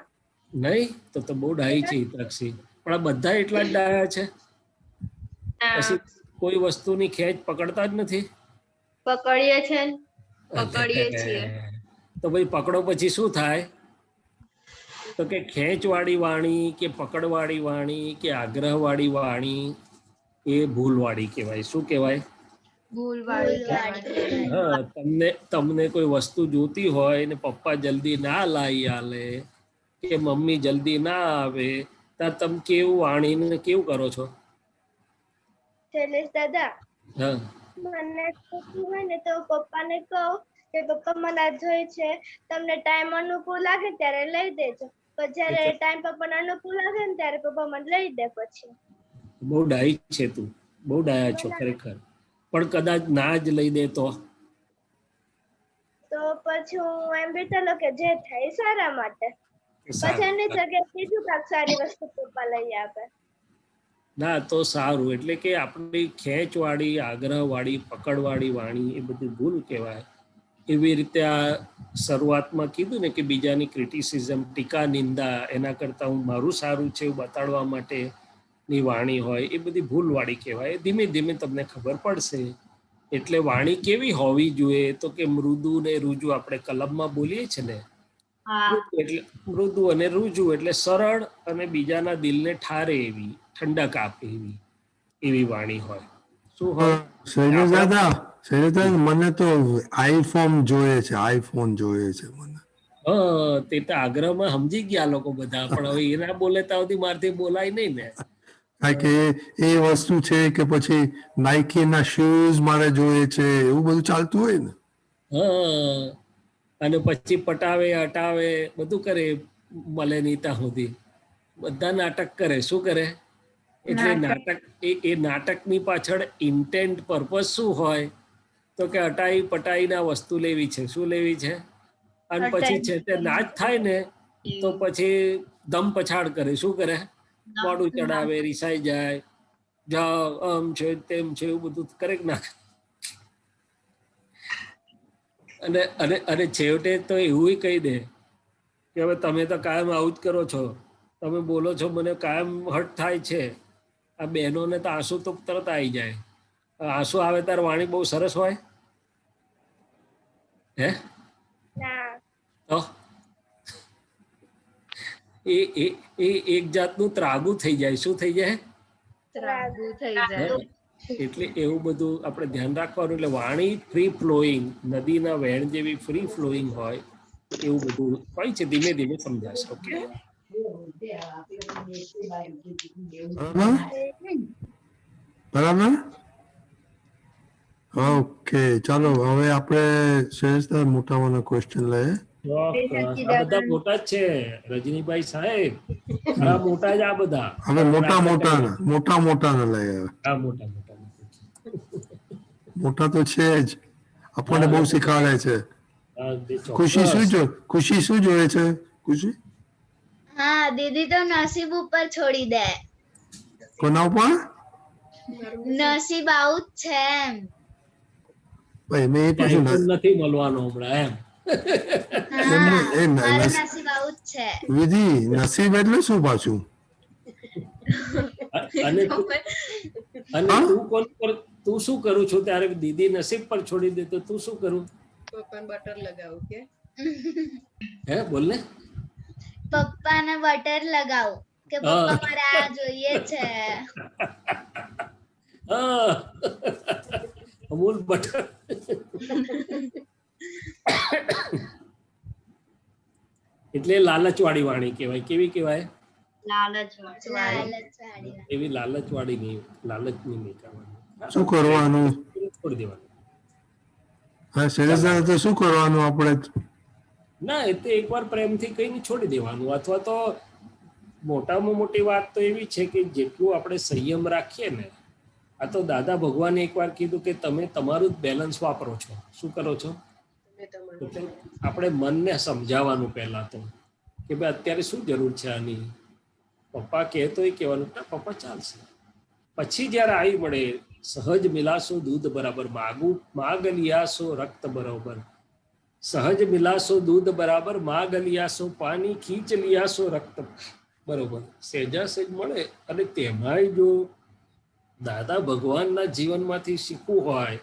નહીં? તો બહુ ડાહી છે હિતક્ષી. પણ આ બધા એટલા જ ડાયા છે, પછી કોઈ વસ્તુની ખેંચ પકડતા જ નથી. પકડીએ છે. તો ભાઈ પકડો પછી શું થાય? તો કે ખેંચવાળી વાણી કે પકડવાળી વાણી કે આગ્રહવાળી વાણી એ ભૂલવાળી કહેવાય. શું કહેવાય? હા, તમને કોઈ વસ્તુ જોતી હોય ને પપ્પા જલ્દી ના લાવી આલે કે મમ્મી જલ્દી ના આવે, ત્યારે તમે કેવું વાણીને કેવું કરો છો? શૈલેષ દાદા, હા, મને ખોટું હોય ને તો પપ્પાને કહું કે પપ્પા મને આ જોઈએ છે, તમને ટાઈમ અનુકૂળ લાગે ત્યારે લઈ દેજો. પણ જ્યારે ટાઈમ પપ્પાને અનુકૂળ લાગે ને ત્યારે પપ્પા મને લઈ દે. પછી બહુ ડાહી છે તું, બહુ ડાયા છો ખરેખર. પણ કદાચ ના જ લઈ દે તો પછી હું એમ વિચારું કે જે થાય સારા માટે. પછી એની જગ્યાએ બીજું કાંઈક સારી વસ્તુ પપ્પા લઈ આપે. ના તો સારું. એટલે કે આપણી ખેંચવાળી, આગ્રહવાળી, પકડવાળી વાણી એ બધી ભૂલ કહેવાય. એવી રીતે આ શરૂઆતમાં કીધું ને કે બીજાની ક્રિટિસિઝમ, ટીકા, નિંદા, એના કરતાં હું મારું સારું છે એવું બતાડવા માટેની વાણી હોય, એ બધી ભૂલવાળી કહેવાય. ધીમે ધીમે તમને ખબર પડશે. એટલે વાણી કેવી હોવી જોઈએ, તો કે મૃદુ ને રુજુ. આપણે કલમમાં બોલીએ છીએ ને, એટલે મૃદુ અને રુજુ એટલે સરળ અને બીજાના દિલને ઠારે એવી, ઠંડક આપે એવી વાણી હોય. શું હોય? શૈલેષ દાદા, મને તો આઈફોન જોઈએ છે, આઈફોન જોઈએ છે મને. હા, તે તો આગ્રહમાં સમજી ગયા લોકો બધા, પણ હવે એના બોલે તો સુધી મારથી બોલાય નહીં ને. કારણ કે એ વસ્તુ છે કે પછી નાઇકી ના શૂઝ મારે જોઈએ છે, એવું બધું ચાલતું હોય ને. હા, અને પછી પટાવે, હટાવે, બધું કરે, મળે નહીં ત્યાં સુધી બધા નાટક કરે. શું કરે? એટલે એ નાટકની પાછળ ઇન્ટેન્ટ, પર્પઝ શું હોય? તો કે હટાઈ પટાઈના વસ્તુ લેવી છે. શું લેવી છે? અને પછી છે તે ના જ થાય ને તો પછી દમ પછાડ કરે. શું કરે? મોડું ચડાવે, રિસાઈ જાય, જાઓ, આમ છે તેમ છે, એવું બધું કરે નાખે. અને છેવટે તો એવું કહી દે કે હવે તમે તો કાયમ આવું જ કરો છો, તમે બોલો છો, મને કાયમ હર્ટ થાય છે. આ બહેનોને તો આંસુ તો તરત આવી જાય. આંસુ આવે ત્યારે વાણી બહુ સરસ હોય. હે ના તો એ એ એ એક જાતનું ત્રાગુ થઈ જાય. શું થઈ જાય? ત્રાગુ થઈ હે? જાય. એટલે એવું બધું આપણે ધ્યાન રાખવાનું. એટલે વાણી ફ્રી ફ્લોઈંગ, નદીના વહેણ જેવી ફ્રી ફ્લોઈંગ હોય એવું બધું હોય છે. ધીમે ધીમે સમજાશે. ઓકે, બરાબર. ઓકે, ચાલો હવે આપણે શ્રેષ્ઠ મોટામાંનો ક્વેશ્ચન લઈએ. ચોક્કસ. આ બધા મોટા જ છે રજનીભાઈ સાહેબ, આ મોટા જ આ બધા. હવે મોટા મોટાના લઈએ. આ મોટા મોટા મોટા તો છે જ, આપણને બહુ શીખવાડે છે. હા, તે ખુશી ચોક્કસ. ખુશી શું જોઈએ છે? ખુશી હા દીદી તો નસીબ ઉપર છોડી દે. કોના ઉપર? નસીબ આવું જ છે એમ. ભાઈ મેં એ ક્યાંય પૂછ્યું પણ નથી મળવાનો હમણાં એમ. હા મારું નસીબ આવું જ છે. વિધિ, નસીબ એટલે શું પાછું? અને તું શું કરું છું ત્યારે દીદી નસીબ પર છોડી દે તો તું શું કરું? પપ્પાને બટર લગાવું કે હે બોલ ને. પપ્પાને બટર લગાવું કે પપ્પા મારે આ જોઈએ છે. હા, અમૂલ બટર. એટલે લાલચવાળી વાણી કહેવાય. કેવી કહેવાય? લાલચવાળી. એવી લાલચવાળી નહીં, લાલચની નહીં કરવાની. શું કરવાનું? છોડી દેવાનું. હા, શૈલેષદાદા, તો શું કરવાનું આપણે? ના, એ તો એકવાર પ્રેમથી કહીને છોડી દેવાનું. અથવા તો મોટામાં મોટી વાત તો એવી છે કે જેટલું આપણે સંયમ રાખીએ ને, આ તો દાદા ભગવાને એકવાર કીધું કે તમે તમારું જ બેલેન્સ વાપરો છો. શું કરો છો? એટલે આપણે મનને સમજાવવાનું પહેલા તો કે ભાઈ અત્યારે શું જરૂર છે આની. પપ્પા કહેતો એ કહેવાનું, ના પપ્પા ચાલશે. પછી જ્યારે આવી મળે, સહજ મિલાશો દૂધ બરાબર, માગ લિયાશો રક્ત બરાબર, સહજ મિલાશો દૂધ બરાબર, માગ લિયાશો પાણી, ખીંચ લિયાશો રક્ત બરોબર. સહેજા સહેજ મળે. અને તેમાંય જો દાદા ભગવાનના જીવનમાંથી શીખવું હોય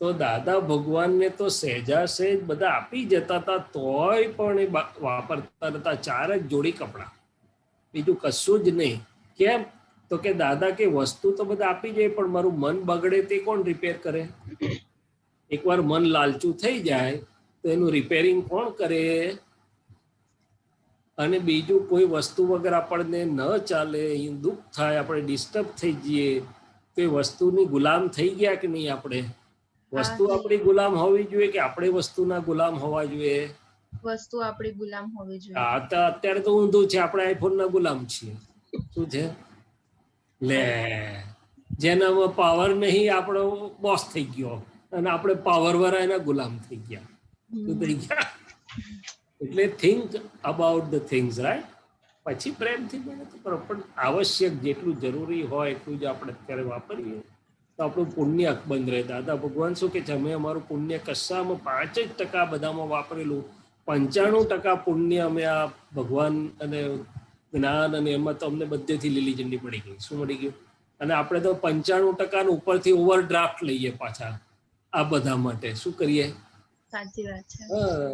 તો દાદા ભગવાનને તો સહેજા સહેજ બધા આપી જતા હતા, તોય પણ એ વાપરતા હતા 4 જ જોડી કપડાં, બીજું કશું જ નહીં. કેમ? તો કે દાદા કે વસ્તુ તો બધા આપી જાય, પણ મારું મન બગડે તે કોણ રિપેર કરે? એકવાર મન લાલચું થઈ જાય તો એનું રિપેરિંગ કોણ કરે? અને બીજું કોઈ વસ્તુ વગર આપણને ન ચાલે, દુઃખ થાય, આપણે ડિસ્ટર્બ થઈ જઈએ તો એ વસ્તુની ગુલામ થઈ ગયા કે નહીં આપણે? વસ્તુ આપણી ગુલામ હોવી જોઈએ કે આપણે વસ્તુના ગુલામ હોવા જોઈએ? વસ્તુ આપણી ગુલામ હોવી જોઈએ. હા, તો અત્યારે તો ઊંધું છે, આપણે આઈફોનના ગુલામ છીએ. શું છે? લે, જેનામાં પાવર નહીં આપણો બોસ થઈ ગયો અને આપણે પાવર વાળા એના ગુલામ થઈ ગયા. શું થઈ ગયા? એટલે think about the things, right? પછી પ્રેમથી બને તો પણ આવશ્યક જેટલું જરૂરી હોય એટલું જ આપણે અત્યારે વાપરીએ તો આપણું પુણ્ય બંધ રહે. દાદા ભગવાન શું કે છે? અમે અમારું પુણ્ય કશામાં 5% બધામાં વાપરેલું, 95% પુણ્ય અમે આ ભગવાન અને જ્ઞાન અને એમાં તો અમને બધેથી લીલી ઝંડી પડી ગઈ. શું મળી ગયું? અને આપણે તો 95% ઉપરથી ઓવરડ્રાફ્ટ લઈએ પાછા આ બધા માટે. શું કરીએ? સાચી વાત છે. હા,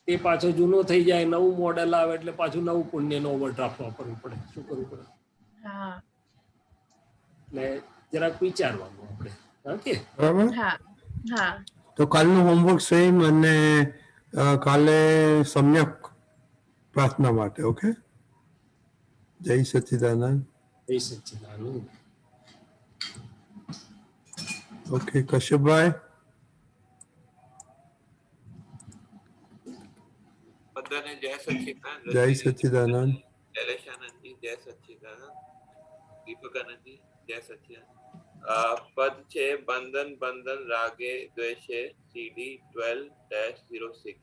એ પાછો જૂનો થઈ જાય, નવું મોડેલ આવે એટલે પાછું નવું પુણ્યનો ઓવરડ્રાફ્ટ વાપરવું પડે. શું કરવું પડે? હા, એટલે જરાક વિચારવાનું આપણે. ઓકે, બરાબર. હા, હા. તો કાલનું હોમવર્ક સેમ, અને કાલે સમ્યક પ્રાર્થના માટે. ઓકે, જય સચ્ચિદાનંદ. જય સચ્ચિદાનંદ. ઓકે, કશ્યપભાઈ. બધાને જય સચ્ચિદાનંદ. જય સચ્ચિદાનંદ. શૈલેષાનંદજી જય સચ્ચિદાનંદ. દીપકાનંદજી જય સચ્ચિદાનંદ. પદ છે બંધન બંધન રાગે દ્વેષે CD 12-06.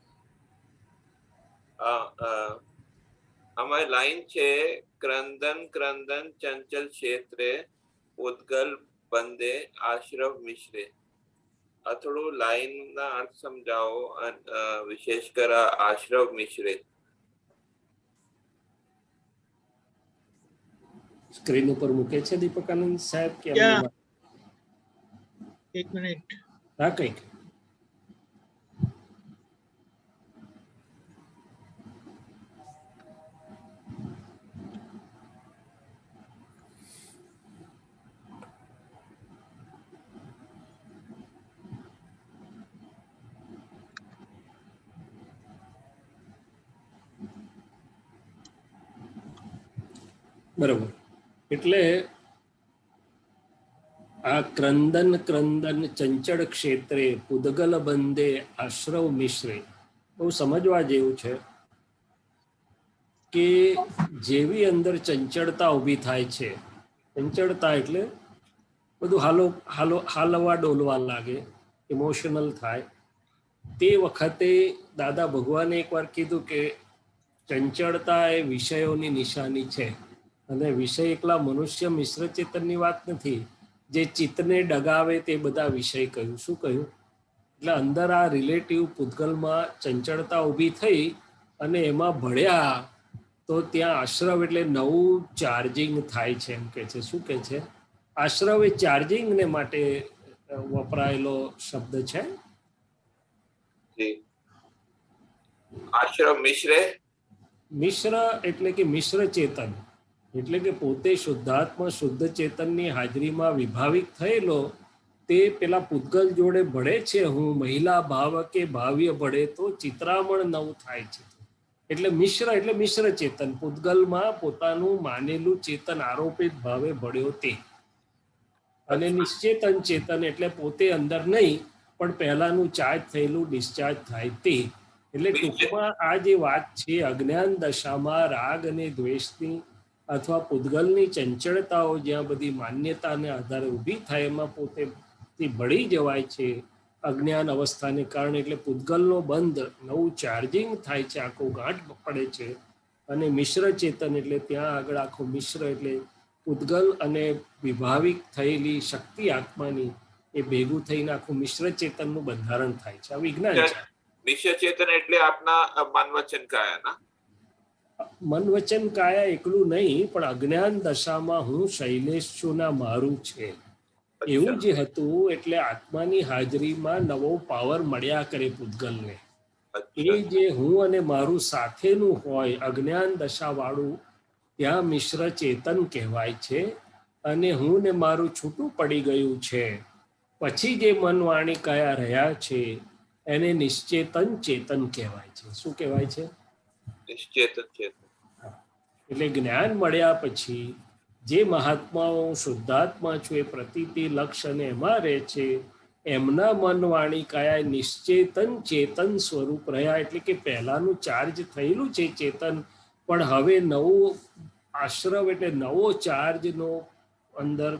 અમારી લાઈન છે ક્રંદન ક્રંદન ચંચલ ક્ષેત્રે ઉદ્ગલ બંદે આશ્રવ મિશ્રે. આ થોડું લાઈન ના અર્થ સમજાવો, વિશેષ કર આશ્રવ મિશ્રે. સ્ક્રીન ઉપર મૂકે છે દીપકાનંદ સાહેબ કે? એક મિનિટ. હા, કંઈક બરોબર. એટલે આ ક્રંદન ક્રંદન ચંચળ ક્ષેત્રે પુદગલ બંદે આશ્રવ મિશ્રે બહુ સમજવા જેવું છે કે જેવી અંદર ચંચળતા ઊભી થાય છે, ચંચળતા એટલે બધું હાલવા ડોલવા લાગે, ઇમોશનલ થાય, તે વખતે દાદા ભગવાને એકવાર કીધું કે ચંચળતા એ વિષયોની નિશાની છે, અને વિષય એકલા મનુષ્ય મિશ્ર ચેતનની વાત નથી, જે ચિત્તને ડગાવે તે બધા વિષય કહ્યું. શું કહ્યું? એટલે અંદર આ રિલેટિવ પૂતગલમાં ચંચળતા ઊભી થઈ અને એમાં ભળ્યા તો ત્યાં આશ્રવ એટલે નવું ચાર્જિંગ થાય છે એમ કે છે. શું કે છે? આશ્રવ એ ચાર્જિંગને માટે વપરાયેલો શબ્દ છે. આશ્રવ મિશ્રે, મિશ્ર એટલે કે મિશ્ર ચેતન, એટલે કે પોતે શુદ્ધાત્મા શુદ્ધ ચેતનની હાજરીમાં વિભાવિક થયેલો તે પેલા પૂતગલ જોડે ભળે છે. હું મહિલા ભાવ કે ભાવ્ય ભળે તો ચિત્રામણ નવું થાય છે. એટલે મિશ્ર એટલે મિશ્ર ચેતન, પૂતગલમાં પોતાનું માનેલું ચેતન આરોપિત ભાવે ભળ્યો તે. અને નિશ્ચેતન ચેતન એટલે પોતે અંદર નહીં પણ પહેલાનું ચાર્જ થયેલું ડિસ્ચાર્જ થાય તે. એટલે ટૂંકમાં આ જે વાત છે અજ્ઞાન દશામાં રાગ અને દ્વેષની અથવા પૂતગલની ચંચળતાઓ જ્યાં બધી માન્યતાને આધારે ઊભી થાય એમાં પોતે ભળી જવાય છે અજ્ઞાન અવસ્થાને કારણે. એટલે પૂતગલનો બંધ, નવું ચાર્જિંગ થાય છે, આખો ગાંઠ પડે છે. અને મિશ્ર ચેતન એટલે ત્યાં આગળ આખો મિશ્ર એટલે પૂતગલ અને વિભાવિક થયેલી શક્તિ આત્માની એ ભેગું થઈને આખું મિશ્ર ચેતનનું બંધારણ થાય છે. આ વિજ્ઞાન છે. મિશ્ર ચેતન એટલે આપના મન વચન કાયાના, મન વચન કાયા એકલું નહીં પણ અજ્ઞાન દશામાં હું શૈલેષ છું ના મારું છે એવું જે હતું. એટલે આત્માની હાજરીમાં નવો પાવર મળ્યા કરે પૂતગલને. એ જે હું અને મારું સાથેનું હોય અજ્ઞાન દશા વાળું ત્યાં મિશ્ર ચેતન કહેવાય છે. અને હું ને મારું છૂટું પડી ગયું છે પછી જે મન વાણી કયા રહ્યા છે એને નિશ્ચેતન ચેતન કહેવાય છે. શું કહેવાય છે? નિશ્ચેતન ચેતન. એટલે જ્ઞાન મળ્યા પછી જે મહાત્માઓ શુદ્ધાત્મા છું એ પ્રતીતિ લક્ષ્ય અને એમાં રહે છે એમના મન વાણી કાયા નિશ્ચેતન ચેતન સ્વરૂપ રહ્યા. એટલે કે પહેલાનું ચાર્જ થયેલું છે ચેતન, પણ હવે નવું આશ્રવ એટલે નવો ચાર્જનો અંદર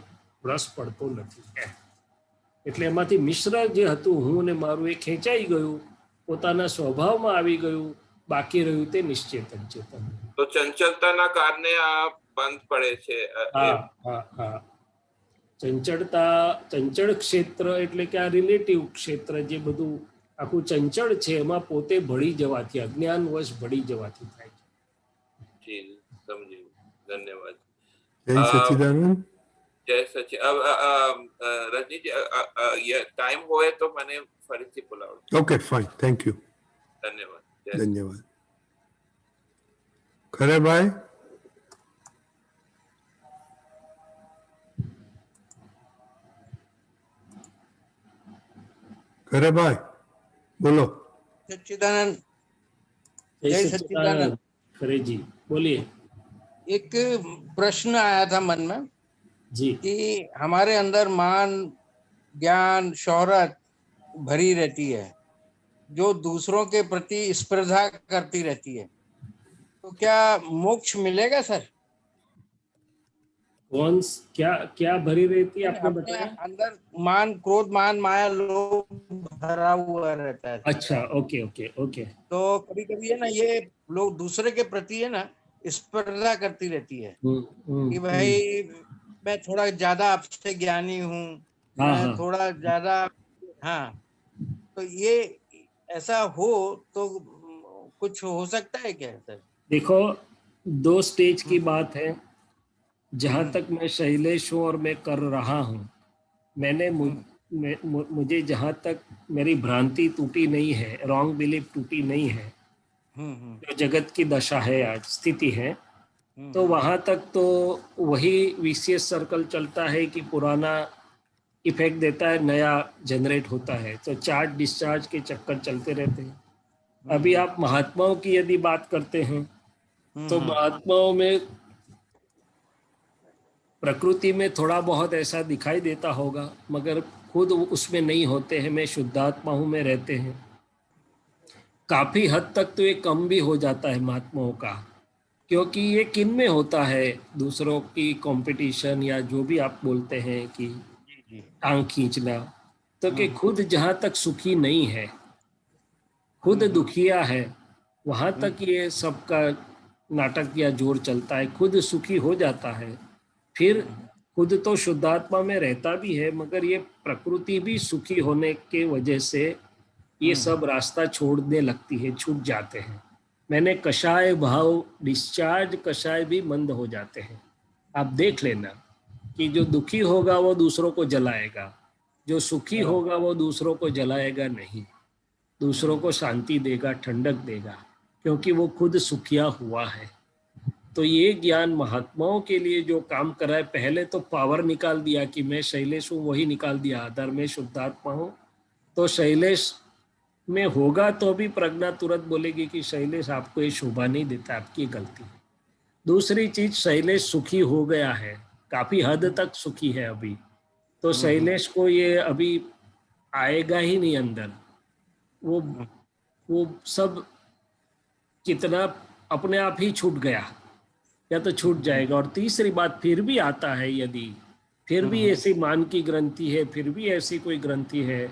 રસ પડતો નથી. એટલે એમાંથી મિશ્ર જે હતું હું ને મારું એ ખેંચાઈ ગયું, પોતાના સ્વભાવમાં આવી ગયું, બાકી રહ્યું તે નિશ્ચેતન ચેતન. તો ચંચળતાના કારણે આ બંધ પડે છે. ચંચળ ક્ષેત્ર એટલે કે આ રિલેટિવ ક્ષેત્ર જે બધું આખું ચંચળ છે એમાં પોતે ભળી જવાથી, અજ્ઞાનવશ ભળી જવાથી થાય છે. જી સમજી, ધન્યવાદ. જય સચ્ચિદાનંદ. જય સચ્ચિદાનંદ. રજનીજી ટાઈમ હોય તો મને ફરીથી બોલાવો. Okay fine, thank you. ધન્યવાદ. ધન્યવાદ. ખરે ભાઈ, ખરે ભાઈ બોલો. सच्चिदानंद. जय सच्चिदानंद. खरे जी बोलिए. एक प्रश्न आया था मन में जी कि हमारे अंदर मान ज्ञान शोहरत भरी रहती है जो दूसरों के प्रति स्पर्धा करती रहती है, तो क्या मोक्ष मिलेगा सर? कौन क्या क्या भरी रहती है आपने बताया? अंदर मान क्रोध मान माया लोभ भरा हुआ रहता है. अच्छा, ओके ओके ओके. तो कभी कभी है ना ये लोग दूसरे के प्रति है ना स्पर्धा करती रहती है कि भाई मैं थोड़ा ज्यादा आपसे ज्ञानी हूँ, मैं थोड़ा ज्यादा. हाँ, तो ये ऐसा हो तो कुछ हो सकता है क्या सर? देखो, दो स्टेज की बात है. जहाँ तक मैं शैलेश हूँ और मैं कर रहा हूँ, मैंने मुझे जहाँ तक मेरी भ्रांति टूटी नहीं है, रॉन्ग बिलीफ टूटी नहीं है, जो जगत की दशा है आज स्थिति है, तो वहाँ तक तो वही विशेष सर्कल चलता है कि पुराना इफेक्ट देता है, नया जनरेट होता है, तो चार्ज डिस्चार्ज के चक्कर चलते रहते हैं. अभी आप महात्माओं की यदि बात करते हैं तो महात्माओं में प्रकृति में थोड़ा बहुत ऐसा दिखाई देता होगा, मगर खुद उसमें नहीं होते हैं। मैं शुद्धात्मा हूँ में रहते हैं। काफी हद तक तो ये कम भी हो जाता है महात्माओं का, क्योंकि ये किन में होता है, दूसरों की कंपटीशन या जो भी आप बोलते हैं कि टांग खींचना, तो कि खुद जहां तक सुखी नहीं है, खुद दुखिया है, वहां तक ये सबका नाटक या जोर चलता है। खुद सुखी हो जाता है, फिर खुद तो शुद्धात्मा में रहता भी है, मगर ये प्रकृति भी सुखी होने के वजह से ये सब रास्ता छोड़ने लगती है, छूट जाते हैं। मैंने कषाय भाव डिस्चार्ज, कषाय भी मंद हो जाते हैं। आप देख लेना कि जो दुखी होगा वो दूसरों को जलाएगा, जो सुखी होगा वो दूसरों को जलाएगा नहीं, दूसरों को शांति देगा, ठंडक देगा, क्योंकि वो खुद सुखिया हुआ है। तो ये ज्ञान महात्माओं के लिए जो काम कर रहा है, पहले तो पावर निकाल दिया कि मैं शैलेश हूँ, वही निकाल दिया। अदर मैं शुद्धात्मा हूँ, तो शैलेश में होगा तो भी प्रज्ञा तुरंत बोलेगी कि शैलेश आपको ये शोभा नहीं देता, आपकी गलती है। दूसरी चीज, शैलेश सुखी हो गया है, काफी हद तक सुखी है अभी, तो शैलेश को ये अभी आएगा ही नहीं अंदर। वो सब कितना अपने आप ही छूट गया या तो छूट जाएगा। और तीसरी बात, फिर भी आता है, यदि फिर भी ऐसी मान की ग्रंथि है, फिर भी ऐसी कोई ग्रंथि है,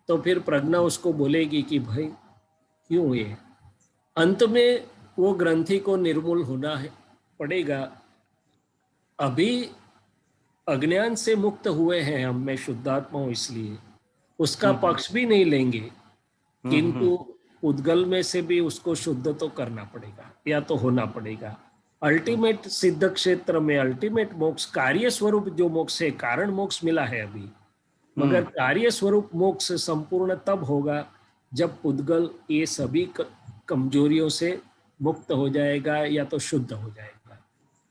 तो फिर प्रज्ञा उसको बोलेगी कि भाई क्यों ये। अंत में वो ग्रंथि को निर्मूल होना है पड़ेगा। अभी अज्ञान से मुक्त हुए हैं हम, मैं शुद्धात्मा हूँ इसलिए उसका पक्ष भी नहीं लेंगे, किंतु उद्गल में से भी उसको शुद्ध तो करना पड़ेगा या तो होना पड़ेगा। अल्टीमेट सिद्ध क्षेत्र में अल्टीमेट मोक्ष, कार्य स्वरूप जो मोक्ष है, कारण मोक्ष मिला है अभी, मगर कार्य स्वरूप मोक्ष संपूर्ण तब होगा जब उद्गल ये सभी कमजोरियों से मुक्त हो जाएगा या तो शुद्ध हो जाएगा।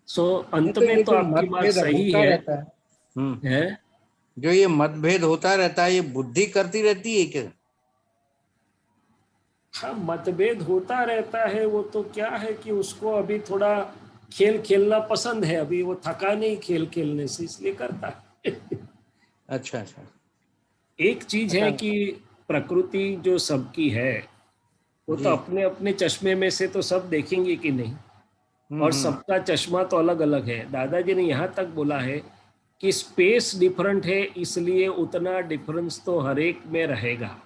सो अंत में तो आपकी बात सही है। जो ये मतभेद होता रहता है, ये बुद्धि करती रहती है क्या? हाँ, मतभेद होता रहता है। वो तो क्या है कि उसको अभी थोड़ा खेल खेलना पसंद है, अभी वो थका नहीं खेल खेलने से, इसलिए करता है। अच्छा अच्छा। एक चीज है कि प्रकृति जो सबकी है, वो तो अपने अपने चश्मे में से तो सब देखेंगे कि नहीं, और सबका चश्मा तो अलग अलग है। दादाजी ने यहाँ तक बोला है कि स्पेस डिफरेंट है, इसलिए उतना डिफरेंस तो हर एक में रहेगा।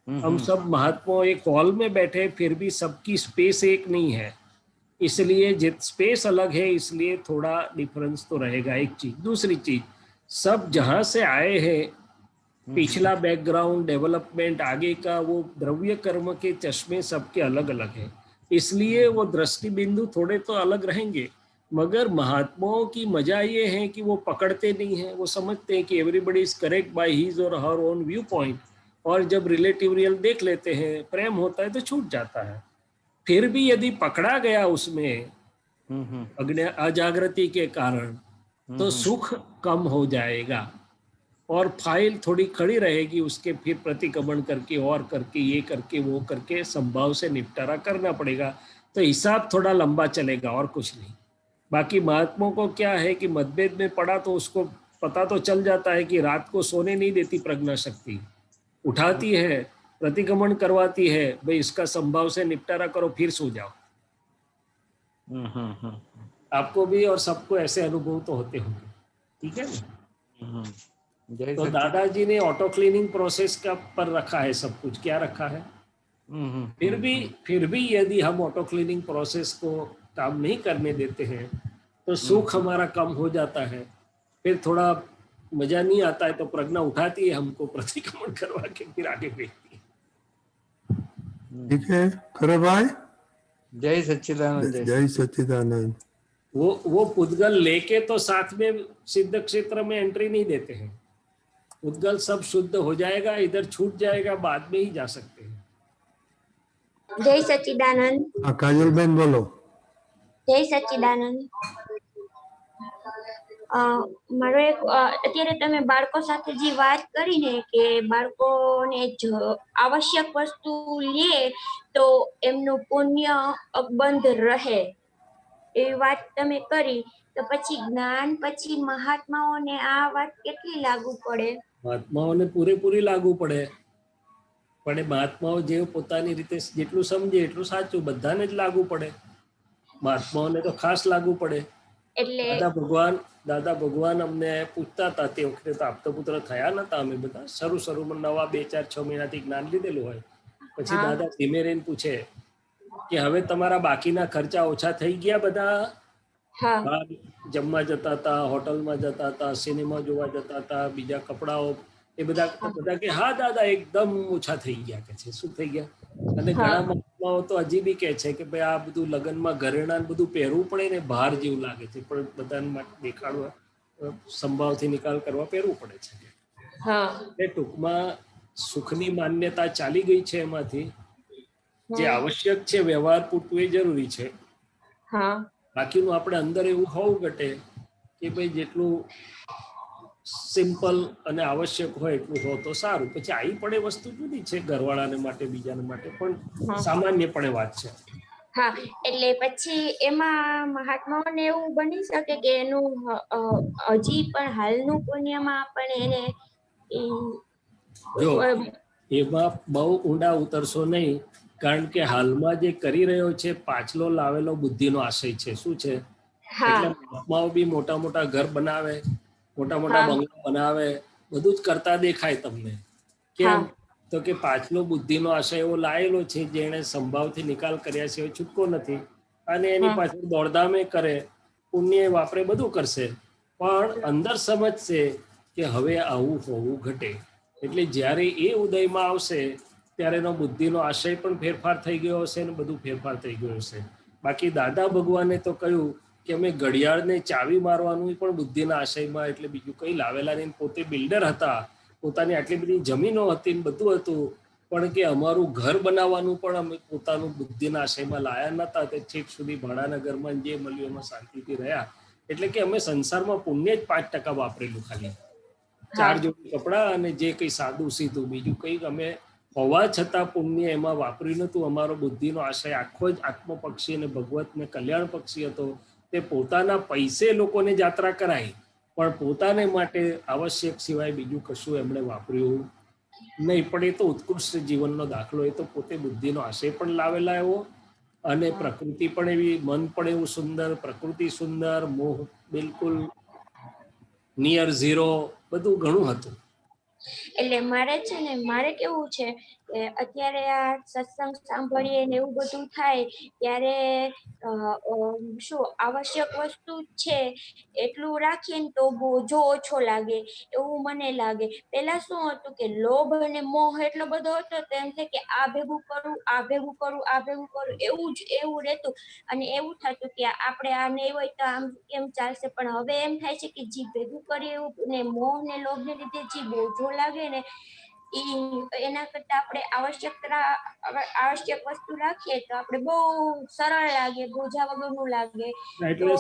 हम सब महात्मा एक हॉल में बैठे, फिर भी सबकी स्पेस एक नहीं है, इसलिए स्पेस अलग है, इसलिए थोड़ा डिफरेंस तो रहेगा। एक चीज। दूसरी चीज, सब जहां से आए हैं, पिछला बैकग्राउंड, डेवलपमेंट, आगे का वो द्रव्य कर्म के चश्मे सबके अलग अलग है, इसलिए वो दृष्टि बिंदु थोड़े तो अलग रहेंगे। मगर महात्माओं की मजा ये है कि वो पकड़ते नहीं है, वो समझते हैं कि everybody is correct by his और हर ओन व्यू पॉइंट, और जब रिलेटिव रियल देख लेते हैं, प्रेम होता है तो छूट जाता है। फिर भी यदि पकड़ा गया उसमें अजागृति के कारण, तो सुख कम हो जाएगा और फाइल थोड़ी खड़ी रहेगी, उसके फिर प्रतिक्रमण करके और करके ये करके वो करके संभाव से निपटारा करना पड़ेगा। तो हिसाब थोड़ा लंबा चलेगा और कुछ नहीं। बाकी महात्माओं को क्या है कि मतभेद में पड़ा तो उसको पता तो चल जाता है कि रात को सोने नहीं देती प्रज्ञा शक्ति, उठाती है, प्रतिक्रमण करवाती है, भाई इसका संभाव से निपटारा करो, फिर सो जाओ। आपको भी और सबको ऐसे अनुभव तो होते होंगे, ठीक है ना? तो दादाजी ने ऑटो क्लीनिंग प्रोसेस का पर रखा है सब कुछ, क्या रखा है। फिर भी यदि हम ऑटो क्लीनिंग प्रोसेस को काम नहीं करने देते हैं तो सुख हमारा कम हो जाता है, फिर थोड़ा मजा नहीं आता है, तो प्रज्ञा उठाती है हमको, प्रतिक्रमण करवा के फिर आगे भेजती है। ठीक है, करे भाई। जय सच्चिदानंद। जय सच्चिदानंद। वो पुद्गल लेके तो साथ में सिद्ध क्षेत्र में एंट्री नहीं देते हैं। पुद्गल सब शुद्ध हो जाएगा, इधर छूट जाएगा, बाद में ही जा सकते हैं। जय सच्चिदानंद। हाँ, काजल बहन बोलो। जय सच्चिदानंद। મારો એક અત્યારે તમે બાળકો સાથે જે વાત કરી ને કે બાળકોને આવશ્યક વસ્તુ લે તો એમનું પુણ્ય અકબંધ રહે, એવી વાત તમે કરી, તો પછી જ્ઞાન પછી મહાત્માઓને આ વાત કેટલી લાગુ પડે? મહાત્માઓને પૂરેપૂરી લાગુ પડે, પણ એ મહાત્માઓ જે પોતાની રીતે જેટલું સમજે એટલું સાચું, બધાને જ લાગુ પડે. મહાત્માઓને તો ખાસ લાગુ પડે. એટલે દાદા ભગવાન અમને પૂછતા હતા તે વખતે, તો આપતો પુત્ર થયા નતા અમે બધા, શરૂમાં નવા 2, 4, 6 મહિનાથી જ્ઞાન લીધેલું હોય. પછી દાદા ધીમે રહીને પૂછે કે હવે તમારા બાકીના ખર્ચા ઓછા થઈ ગયા બધા? બહાર જમવા જતા હતા, હોટલમાં જતા હતા, સિનેમા જોવા જતા હતા, બીજા કપડાઓ, એ બધા કે હા દાદા એકદમ ઓછા થઈ ગયા. કે છે શું થઈ ગયા? અને ઘણા મહાત્માઓ તો હજી બી કે છે કે ભાઈ આ બધું લગ્નમાં ઘરેણા બધું પહેરવું પડે ને, બહાર જેવું લાગે છે, પણ બધાને માટે દેખાડવા, સંભાવથી નિકાલ કરવા પહેરવું પડે છે. એટલે ટૂંકમાં સુખની માન્યતા ચાલી ગઈ છે એમાંથી. જે આવશ્યક છે વ્યવહાર પૂરતું એ જરૂરી છે, બાકીનું આપણે અંદર એવું હોવું ઘટે કે ભાઈ જેટલું સિમ્પલ અને આવશ્યક હોય એટલું હોય તો સારું. પછી આવી પડે વસ્તુ જુદી છે, ઘરવાળાને માટે, બીજાને માટે, પણ સામાન્યપણે વાત છે. હા, એટલે પછી એમાં મહાત્માઓને એવું બની શકે કે એનું હજી પણ હાલનું પુણ્યમાં પણ એને જો એમાં બહુ ઊંડા ઉતરશો નહીં, કારણ કે હાલમાં જે કરી રહ્યો છે પાછલો લાવેલો બુદ્ધિનો આશય છે. શું છે? એટલે મહાત્માઓ બી મોટા મોટા ઘર બનાવે, મોટા મોટા બંગલા બનાવે, બધું જ કરતા દેખાય તમને. કેમ? તો કે પાછલો બુદ્ધિનો આશય એવો લાયેલો છે જેને સંભાવથી નિકાલ કર્યા છે, છૂટકો નથી, અને એની પાછળ દોડધામે કરે, પુણ્ય વાપરે, બધું કરશે, પણ અંદર સમજશે કે હવે આવું હોવું ઘટે. એટલે જ્યારે એ ઉદયમાં આવશે ત્યારે એનો બુદ્ધિનો આશય પણ ફેરફાર થઈ ગયો હશે ને બધું ફેરફાર થઈ ગયો હશે. બાકી દાદા ભગવાને તો કહ્યું કે અમે ઘડિયાળને ચાવી મારવાનું પણ બુદ્ધિના આશયમાં, એટલે બીજું કંઈ લાવેલા નહીં. પોતે બિલ્ડર હતા, પોતાની આટલી બધી જમીનો હતી, બધું હતું, પણ કે અમારું ઘર બનાવવાનું પણ અમે પોતાનું બુદ્ધિના આશયમાં લાયા નતા. તે છેક સુધી ભાડાના ઘરમાં જે મળ્યું એમાં શાંતિથી રહ્યા. એટલે કે અમે સંસારમાં પુણ્ય જ 5% વાપરેલું, ખાલી 4 જોડી કપડા અને જે કંઈ સાદું સીધું, બીજું કંઈ અમે હોવા છતાં પુણ્ય એમાં વાપર્યું નતું. અમારો બુદ્ધિનો આશય આખો જ આત્મપક્ષી અને ભગવતને કલ્યાણ પક્ષી હતો. તે પોતાના પૈસે લોકોને જાત્રા કરાઈ, પણ પોતાને માટે આવશ્યક સિવાય બીજું કશું એમણે વાપર્યું નહીં. પણ એ તો ઉત્કૃષ્ટ જીવનનો દાખલો. એ તો પોતે બુદ્ધિનો આશય પણ લાવેલા એવો, અને પ્રકૃતિ પણ એવી, મન પણ એવું સુંદર, પ્રકૃતિ સુંદર, મોહ બિલકુલ નિયર ઝીરો, બધું ઘણું હતું. એટલે મારે કેવું છે કે અત્યારે આ સત્સંગ સાંભળીએ ને એવું બધું થાય ત્યારે શું આવશ્યક વસ્તુ છે એટલું રાખીએ ને તો બોજો ઓછો લાગે એવું મને લાગે. પેલા શું હતું કે લોભ અને મોહ એટલો બધો હતો તો એમ થાય કે આ ભેગું કરું, આ ભેગું કરું, આ ભેગું કરું, એવું રહેતું. અને એવું થતું કે આપણે આ નહીં હોય તો આમ કેમ ચાલશે, પણ હવે એમ થાય છે કે જે ભેગું કરીએ એવું ને મોહ ને લોભ ને લીધે જે બોજો લાગે ને એના કરતા આપણે આવશ્યક વસ્તુ રાખીએ તો આપણે બહુ સરળ લાગે, બોજા વગરનું લાગે. તો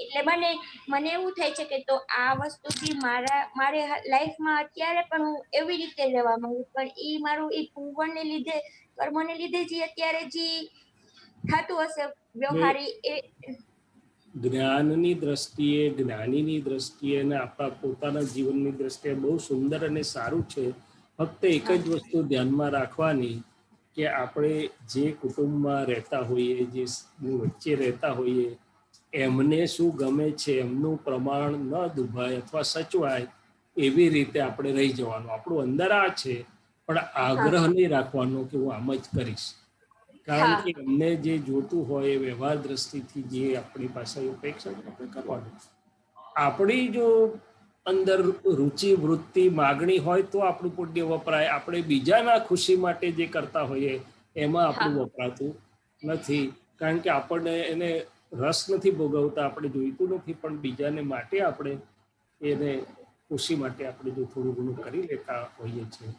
એટલે મને એવું થાય છે કે તો આ વસ્તુ બી મારે લાઈફમાં અત્યારે પણ હું એવી રીતે રહેવા માંગુ, પણ એ મારું એ પૂર્વને લીધે, કર્મને લીધે જે અત્યારે જે થતું હશે વ્યવહારી એ જ્ઞાનની દ્રષ્ટિએ, જ્ઞાનીની દ્રષ્ટિએ અને આપણા પોતાના જીવનની દ્રષ્ટિએ બહુ સુંદર અને સારું છે. ફક્ત એક જ વસ્તુ ધ્યાનમાં રાખવાની કે આપણે જે કુટુંબમાં રહેતા હોઈએ, જે વચ્ચે રહેતા હોઈએ, એમને શું ગમે છે એમનું પ્રમાણ ન દુભાય અથવા સચવાય એવી રીતે આપણે રહી જવાનું. આપણું અંદર આ છે, પણ આગ્રહ નહીં રાખવાનો કે હું આમ જ કરીશ. કારણ કે એમને જે જોતું હોય એ વ્યવહાર દ્રષ્ટિથી જે આપણી પાસે અપેક્ષા આપણે કરવાનું. આપણી જો અંદર રુચિ, વૃત્તિ, માગણી હોય તો આપણું પુણ્ય વપરાય. આપણે બીજાના ખુશી માટે જે કરતા હોઈએ એમાં આપણું વપરાતું નથી, કારણ કે આપણને એને રસ નથી ભોગવતા, આપણે જોઈતું નથી, પણ બીજાને માટે આપણે એને ખુશી માટે આપણે જો થોડું ઘણું કરી લેતા હોઈએ છીએ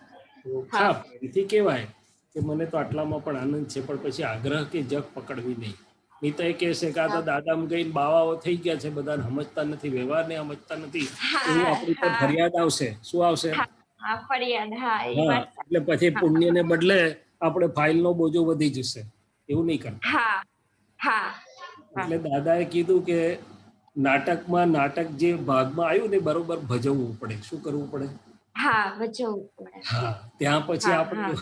તો હા, એથી કહેવાય કે મને તો આટલામાં પણ આનંદ છે, પણ પછી આગ્રહ કે જગ પકડવી નહીં. નહીં તો એ કહેશે કે આ તો દાદામ ગઈને બાવાઓ થઈ ગયા છે, બધાને સમજતા નથી, વ્યવહારને સમજતા નથી, એવું આપણી પર ફરિયાદ આવશે. શું આવશે? એટલે પછી પુણ્યને બદલે આપણે ફાઇલનો બોજો વધી જશે. એવું નહીં કરતા. એટલે દાદાએ કીધું કે નાટકમાં નાટક જે ભાગમાં આવ્યું ને બરોબર ભજવવું પડે. શું કરવું પડે? હા, ભજવવું પડે. હા, ત્યાં પછી હા, આપણે હા.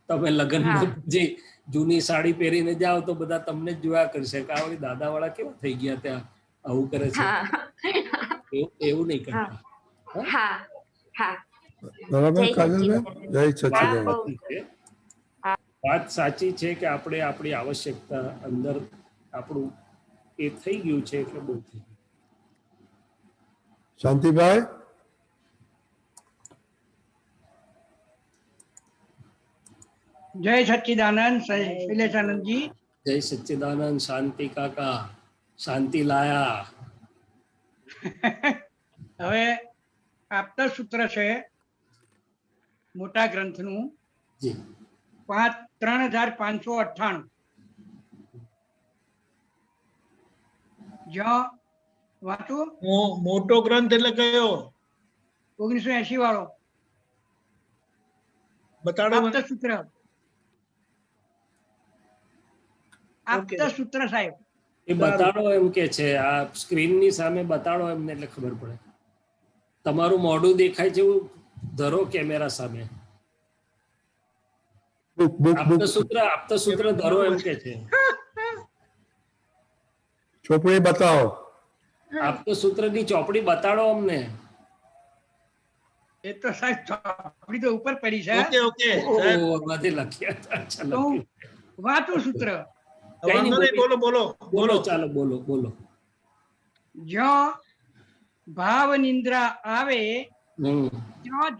તમે લગ્નમાં હા. જે જૂની સાડી પહેરીને જાઓ તો બધા તમને જ જોયા કરશે કે આ વળી દાદા વાળા કેવા થઈ ગયા, ત્યાં આવું કરે છે. હા, એવું નહીં હા, કરતા. હા, હા. બરાબર જય કાજલબેન? સચ્ચિદાનંદ. જય વાત સચ્ચિદાનંદ. સાચી છે. વાત સાચી છે કે આપણે આપણી આવશ્યકતા અંદર આપણું એ થઈ ગયું છે એટલે બહુ થઈ ગયું. શાંતિભાઈ? જય સચ્ચિદાનંદ શૈલેષાનંદજી. જય સચ્ચિદાનંદ. શાંતિ કાકા, શાંતિ લાયા. હવે આપતા સૂત્ર છે મોટા ગ્રંથનું, 3598. જ્યાં વાંચું? મોટો ગ્રંથ એટલે કયો? 1980 વાળો બતાડો મને. આપતા સૂત્ર. આપતા સૂત્ર સાહેબ. એ બતાડો એમ કે છે, આ સ્ક્રીનની સામે બતાડો એમને એટલે ખબર પડે. તમારું મોઢું દેખાય છે એવું ધરો કેમેરા સામે. આપતા સૂત્ર ધરો એમ કે છે. ચોપડી બતાવો. આપતા સૂત્રની ચોપડી બતાડો અમને. એ તો સાહેબ ચોપડી તો ઉપર પડી છે. ઓકે ઓકે બધે લખ્યા. તો વાંચું સૂત્ર. બોલો બોલો બોલો, ચાલો બોલો બોલો. જ્યાં ભાવ નિંદ્રા આવે ત્યાં જ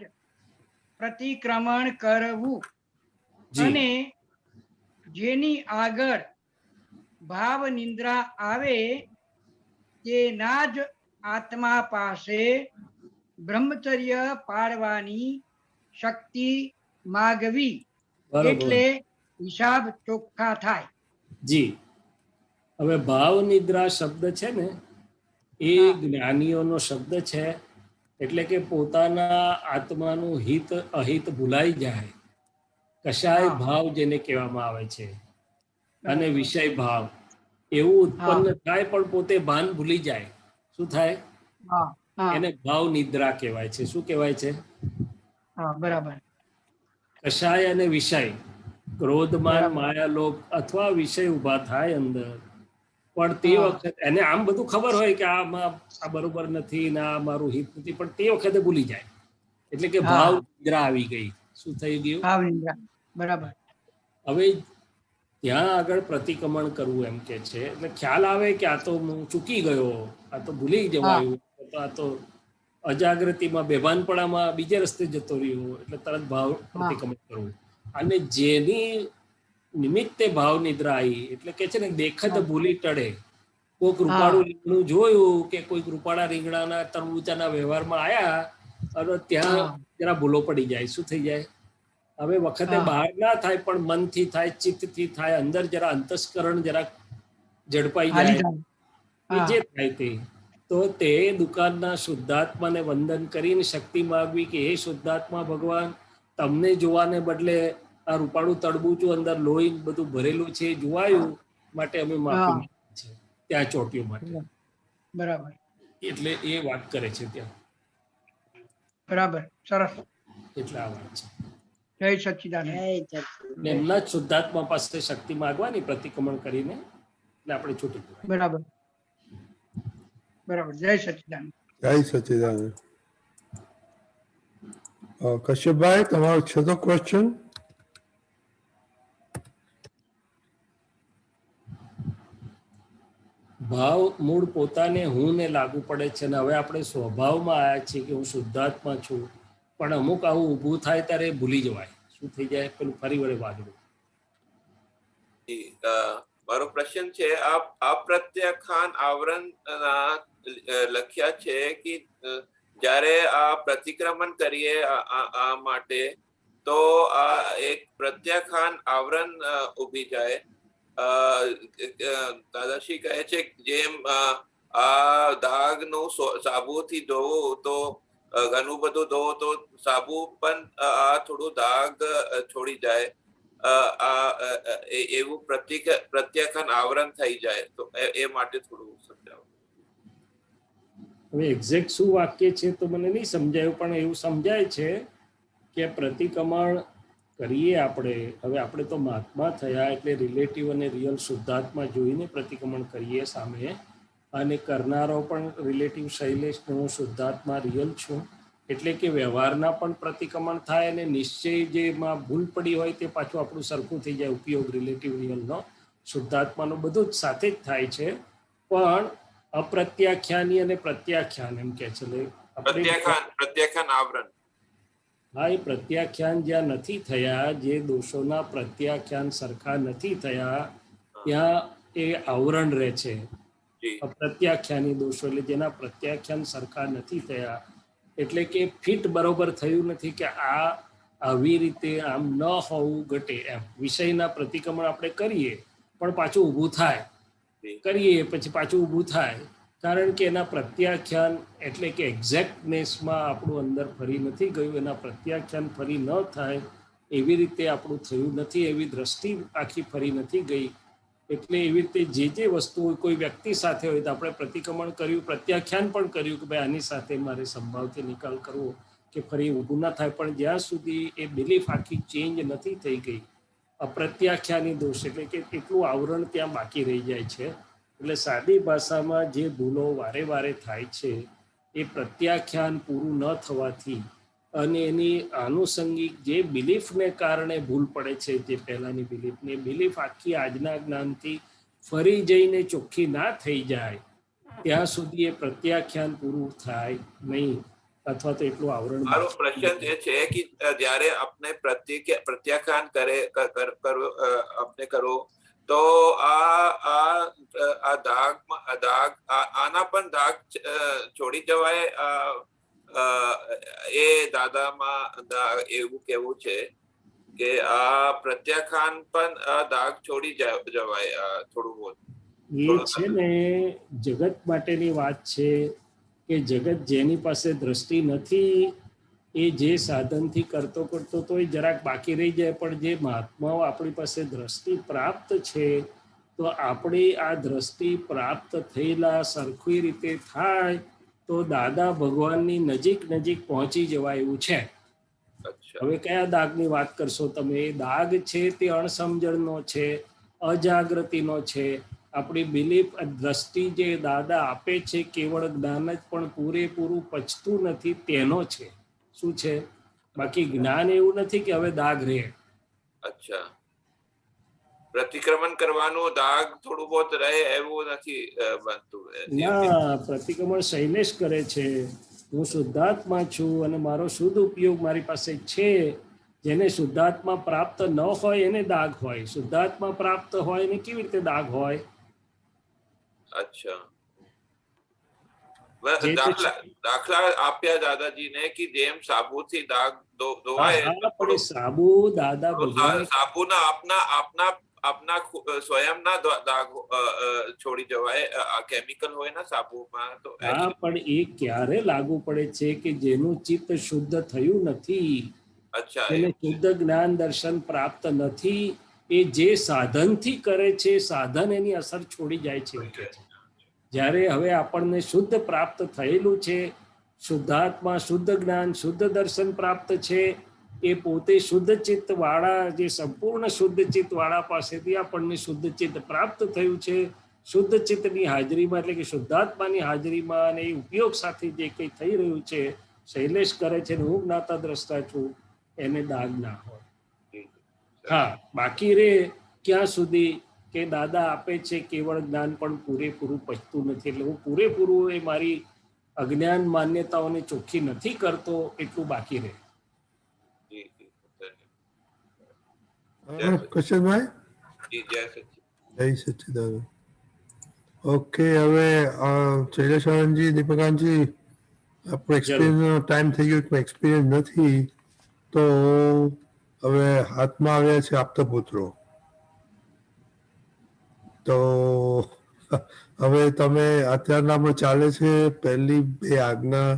પ્રતિક્રમણ કરવું, અને જેની આગળ ભાવ નિંદ્રા આવે તેના જ આત્મા પાસે બ્રહ્મચર્ય પાળવાની શક્તિ માગવી, એટલે હિસાબ ચોખ્ખા થાય. જી. હવે ભાવ નિદ્રા શબ્દ છે ને એ જ્ઞાનીઓનો શબ્દ છે. એટલે કે પોતાના આત્માનું હિત અહિત ભૂલાઈ જાય. કશાય ભાવ જેને કહેવામાં આવે છે, અને વિષય ભાવ એવું ઉત્પન્ન થાય પણ પોતે ભાન ભૂલી જાય. શું થાય? એને ભાવ નિદ્રા કહેવાય છે. શું કહેવાય છે? બરાબર. કશાય અને વિષય, ક્રોધમાન માયા લોભ અથવા વિષય ઉભા થાય અંદર, પણ તે વખતે એને આમ બધું ખબર હોય કે આ બરોબર નથી ને આ મારું હિત નથી, પણ તે વખતે ભૂલી જાય. એટલે કે ભાવ નિદ્રા આવી ગઈ. શું થઈ ગયું? ભાવ નિદ્રા. બરાબર. હવે ત્યાં આગળ પ્રતિક્રમણ કરવું એમ કે છે. એટલે ખ્યાલ આવે કે આ તો હું ચૂકી ગયો, આ તો ભૂલી જવાયું, આ તો અજાગૃતિમાં બેભાનપણામાં બીજે રસ્તે જતો રહ્યો, એટલે તરત ભાવ પ્રતિક્રમણ કરવું. અને જેની નિમિત્તે ભાવ નિદ્રા આવી, એટલે કે છે ને દેખત ભૂલી ટળે. કોઈક રૂપાળું રીંગણું જોયું કે કોઈક રૂપાળા રીંગણાના તરબૂચાના વ્યવહારમાં આયા અને ત્યાં જરા ભૂલો પડી જાય. શું થઈ જાય? હવે વખતે બહાર ના થાય પણ મનથી થાય, ચિત્તથી થાય, અંદર જરા અંતસ્કરણ જરા ઝડપાઈ જાય, જે થાય તે. તો તે દુકાનના શુદ્ધાત્માને વંદન કરીને શક્તિ માગવી કે હે શુદ્ધાત્મા ભગવાન, તમને જોવાને બદલે આ રૂપાળું તડબૂચું અંદર લોહી બધું ભરેલું છે જોવાયું, માટે અમે માફી માંગીએ છીએ ત્યાં ચોટ્યો માટે. બરાબર. એટલે એ વાત કરે છે ત્યાં. બરાબર. સરસ. એટલે આ વાત છે. જય સચ્ચિદાનંદ. એમના જ શુદ્ધાત્મા પાસે શક્તિ માંગવાની પ્રતિક્રમણ કરીને, એટલે આપણે છૂટી જવાય. બરાબર. બરાબર. જય સચ્ચિદાનંદ. જય સચ્ચિદાનંદ. કશ્યપભાઈ, તમારો છેલ્લો ક્વેશ્ચન. ભાવ મૂળ પોતાને હું ને લાગુ પડે છે, અને હવે આપણે સ્વભાવમાં આવ્યા છીએ કે હું શુદ્ધાત્મા છું, પણ અમુક આવું ઊભું થાય ત્યારે ભૂલી જવાય. શું થઈ જાય? પેલું ફરી વળે વાગડું. મારો પ્રશ્ન છે, અપ્રત્યખાન આવરણ લખ્યા છે કે જ્યારે આ પ્રતિક્રમણ કરીએ આ માટે, તો આ એક પ્રત્યાખ્યાન આવરણ ઉભી જાય. દાદાશ્રી કહે છે જેમ આ દાગ નું સાબુથી ધોવો તો ઘણું બધું ધોવો તો સાબુ પણ આ થોડું દાગ છોડી જાય. એવું પ્રત્યાખ્યાન આવરણ થઈ જાય તો એ માટે થોડું સમજાવો. હવે એક્ઝેક્ટ શું વાક્ય છે તો મને નહીં સમજાયું, પણ એવું સમજાય છે કે પ્રતિક્રમણ કરીએ આપણે. હવે આપણે તો મહાત્મા થયા એટલે રિલેટિવ અને રિયલ શુદ્ધાત્મા જોઈને પ્રતિક્રમણ કરીએ સામે, અને કરનારો પણ રિલેટિવ શૈલેષ, હું શુદ્ધાત્મા રિયલ છું, એટલે કે વ્યવહારના પણ પ્રતિક્રમણ થાય અને નિશ્ચય જેમાં ભૂલ પડી હોય તે પાછું આપણું સરખું થઈ જાય. ઉપયોગ રિલેટિવ રિયલનો શુદ્ધાત્માનો બધું જ સાથે જ થાય છે. પણ અપ્રત્યાખ્યાની અને પ્રત્યાખ્યાન એમ કે છે પ્રત્યાખ્યાન આવરણ. હા, એ પ્રત્યાખ્યાન જ્યાં નથી થયા, જે દોષોના પ્રત્યાખ્યાન સરખા નથી થયા ત્યાં એ આવરણ રહે છે. અપ્રત્યાખ્યાની દોષો એટલે જેના પ્રત્યાખ્યાન સરખા નથી થયા, એટલે કે ફિટ બરોબર થયું નથી કે આ આવી રીતે આમ ન હોવું ઘટે એમ. વિષયના પ્રતિક્રમણ આપણે કરીએ પણ પાછું ઊભું થાય, કરીએ પછી પાછું ઊભું થાય, કારણ કે એના પ્રત્યાખ્યાન એટલે કે એક્ઝેક્ટનેસમાં આપણું અંદર ફરી નથી ગયું. એના પ્રત્યાખ્યાન ફરી ન થાય એવી રીતે આપણું થયું નથી, એવી દ્રષ્ટિ આખી ફરી નથી ગઈ. એટલે એવી રીતે જે વસ્તુ કોઈ વ્યક્તિ સાથે હોય તો આપણે પ્રતિક્રમણ કર્યું, પ્રત્યાખ્યાન પણ કર્યું કે ભાઈ આની સાથે મારે સંભાવથી નિકાલ કરવો કે ફરી ઊભું ના થાય, પણ જ્યાં સુધી એ બિલીફ આખી ચેન્જ નથી થઈ ગઈ, અપ્રત્યાખ્યાની દોષ એટલે કે એટલું આવરણ ત્યાં બાકી રહી જાય છે. એટલે સાદી ભાષામાં જે ભૂલો વારે વારે થાય છે એ પ્રત્યાખ્યાન પૂરું ન થવાથી અને એની આનુષંગિક જે બિલીફને કારણે ભૂલ પડે છે, જે પહેલાની બિલીફની બિલીફ આખી આજના જ્ઞાનથી ફરી જઈને ચોખ્ખી ના થઈ જાય ત્યાં સુધી એ પ્રત્યાખ્યાન પૂરું થાય નહીં, અથવા તો એટલું આવરણ. મારો પ્રશ્ન એ છે કે જ્યારે આપણે પ્રત્યાખ્યાન આપણે કરો તો આ દાગ આના પણ દાગ છોડી જવાય. એ દાદામાં એવું કેવું છે કે આ પ્રત્યાખ્યાન પણ દાગ છોડી જવાય થોડું બહુ. એ છે ને જગત માટેની વાત છે કે જગત જેની પાસે દ્રષ્ટિ નથી એ જે સાધનથી કરતો તો એ જરાક બાકી રહી જાય, પણ જે મહાત્માઓ આપણી પાસે દ્રષ્ટિ પ્રાપ્ત છે તો આપણી આ દ્રષ્ટિ પ્રાપ્ત થયેલા સરખી રીતે થાય તો દાદા ભગવાનની નજીક પહોંચી જવાય એવું છે. હવે કયા દાગની વાત કરશો તમે? એ દાગ છે તે અણસમજણનો છે, અજાગૃતિનો છે. આપણી બિલીફ દ્રષ્ટિ જે દાદા આપે છે કેવળ જ્ઞાન જ પણ પૂરેપૂરું પચતું નથી તેનો છે. શું છે? બાકી જ્ઞાન એવું નથી કે હવે દાગ રહે. અચ્છા, પ્રતિક્રમણ કરવાનું દાગ થોડું બહુ રહે એવું નથી બનતું? ના, પ્રતિક્રમણ શૈલેષ કરે છે. હું શુદ્ધાત્મા છું અને મારો શુદ્ધ ઉપયોગ મારી પાસે છે. જેને શુદ્ધાત્મા પ્રાપ્ત ન હોય એને દાગ હોય, શુદ્ધાત્મા પ્રાપ્ત હોય એને કેવી રીતે દાગ હોય? અચ્છા, દાખલા આપ્યા દાદાજીને કે જેમ સાબુથી દાગ ધોવાય, સાબુ દાદા સાબુના આપના સ્વયંના દાગ છોડી જવાય. કેમિકલ હોય ને સાબુમાં તો. હા, પણ એ ક્યારે લાગુ પડે છે કે જેનું ચિત્ત શુદ્ધ થયું નથી, એને શુદ્ધ જ્ઞાન દર્શન પ્રાપ્ત નથી, એ જે સાધનથી કરે છે સાધન એની અસર છોડી જાય છે. જ્યારે હવે આપણને શુદ્ધ પ્રાપ્ત થયેલું છે, શુદ્ધાત્મા, શુદ્ધ જ્ઞાન, શુદ્ધ દર્શન પ્રાપ્ત છે, એ પોતે શુદ્ધ ચિત્ત વાળા, જે સંપૂર્ણ શુદ્ધ ચિત્ત વાળા પાસેથી આપણને શુદ્ધ ચિત્ત પ્રાપ્ત થયું છે. શુદ્ધ ચિત્તની હાજરીમાં એટલે કે શુદ્ધાત્માની હાજરીમાં અને એ ઉપયોગ સાથે જે કંઈ થઈ રહ્યું છે, શૈલેષ કરે છે ને હું જ્ઞાતા દ્રષ્ટા છું, એને દાગ ના હોય. હા, બાકી રે ક્યાં સુધી કે દાદા આપે છે કેવળ જ્ઞાન પણ પૂરેપૂરું પચતું નથી. એટલે હું પૂરેપૂરું એ મારી અજ્ઞાન માન્યતાઓને ચોખ્ખી નથી કરતો એટલું બાકી રહે. કૃષ્ણભાઈ, જય સચ્ચિદાનંદ. ઓકે, હવે શૈલેષાનંદજી, દીપકાનંદજી, આપણો એક્સપિરિયન્સ ટાઈમ થઈ ગયો, એક્સપિરિયન્સ નથી તો હવે હાથમાં આવ્યા છે આપતા પુત્રો. તો હવે તમે અત્યારના આપણે ચાલે છે પહેલી 2 આજ્ઞા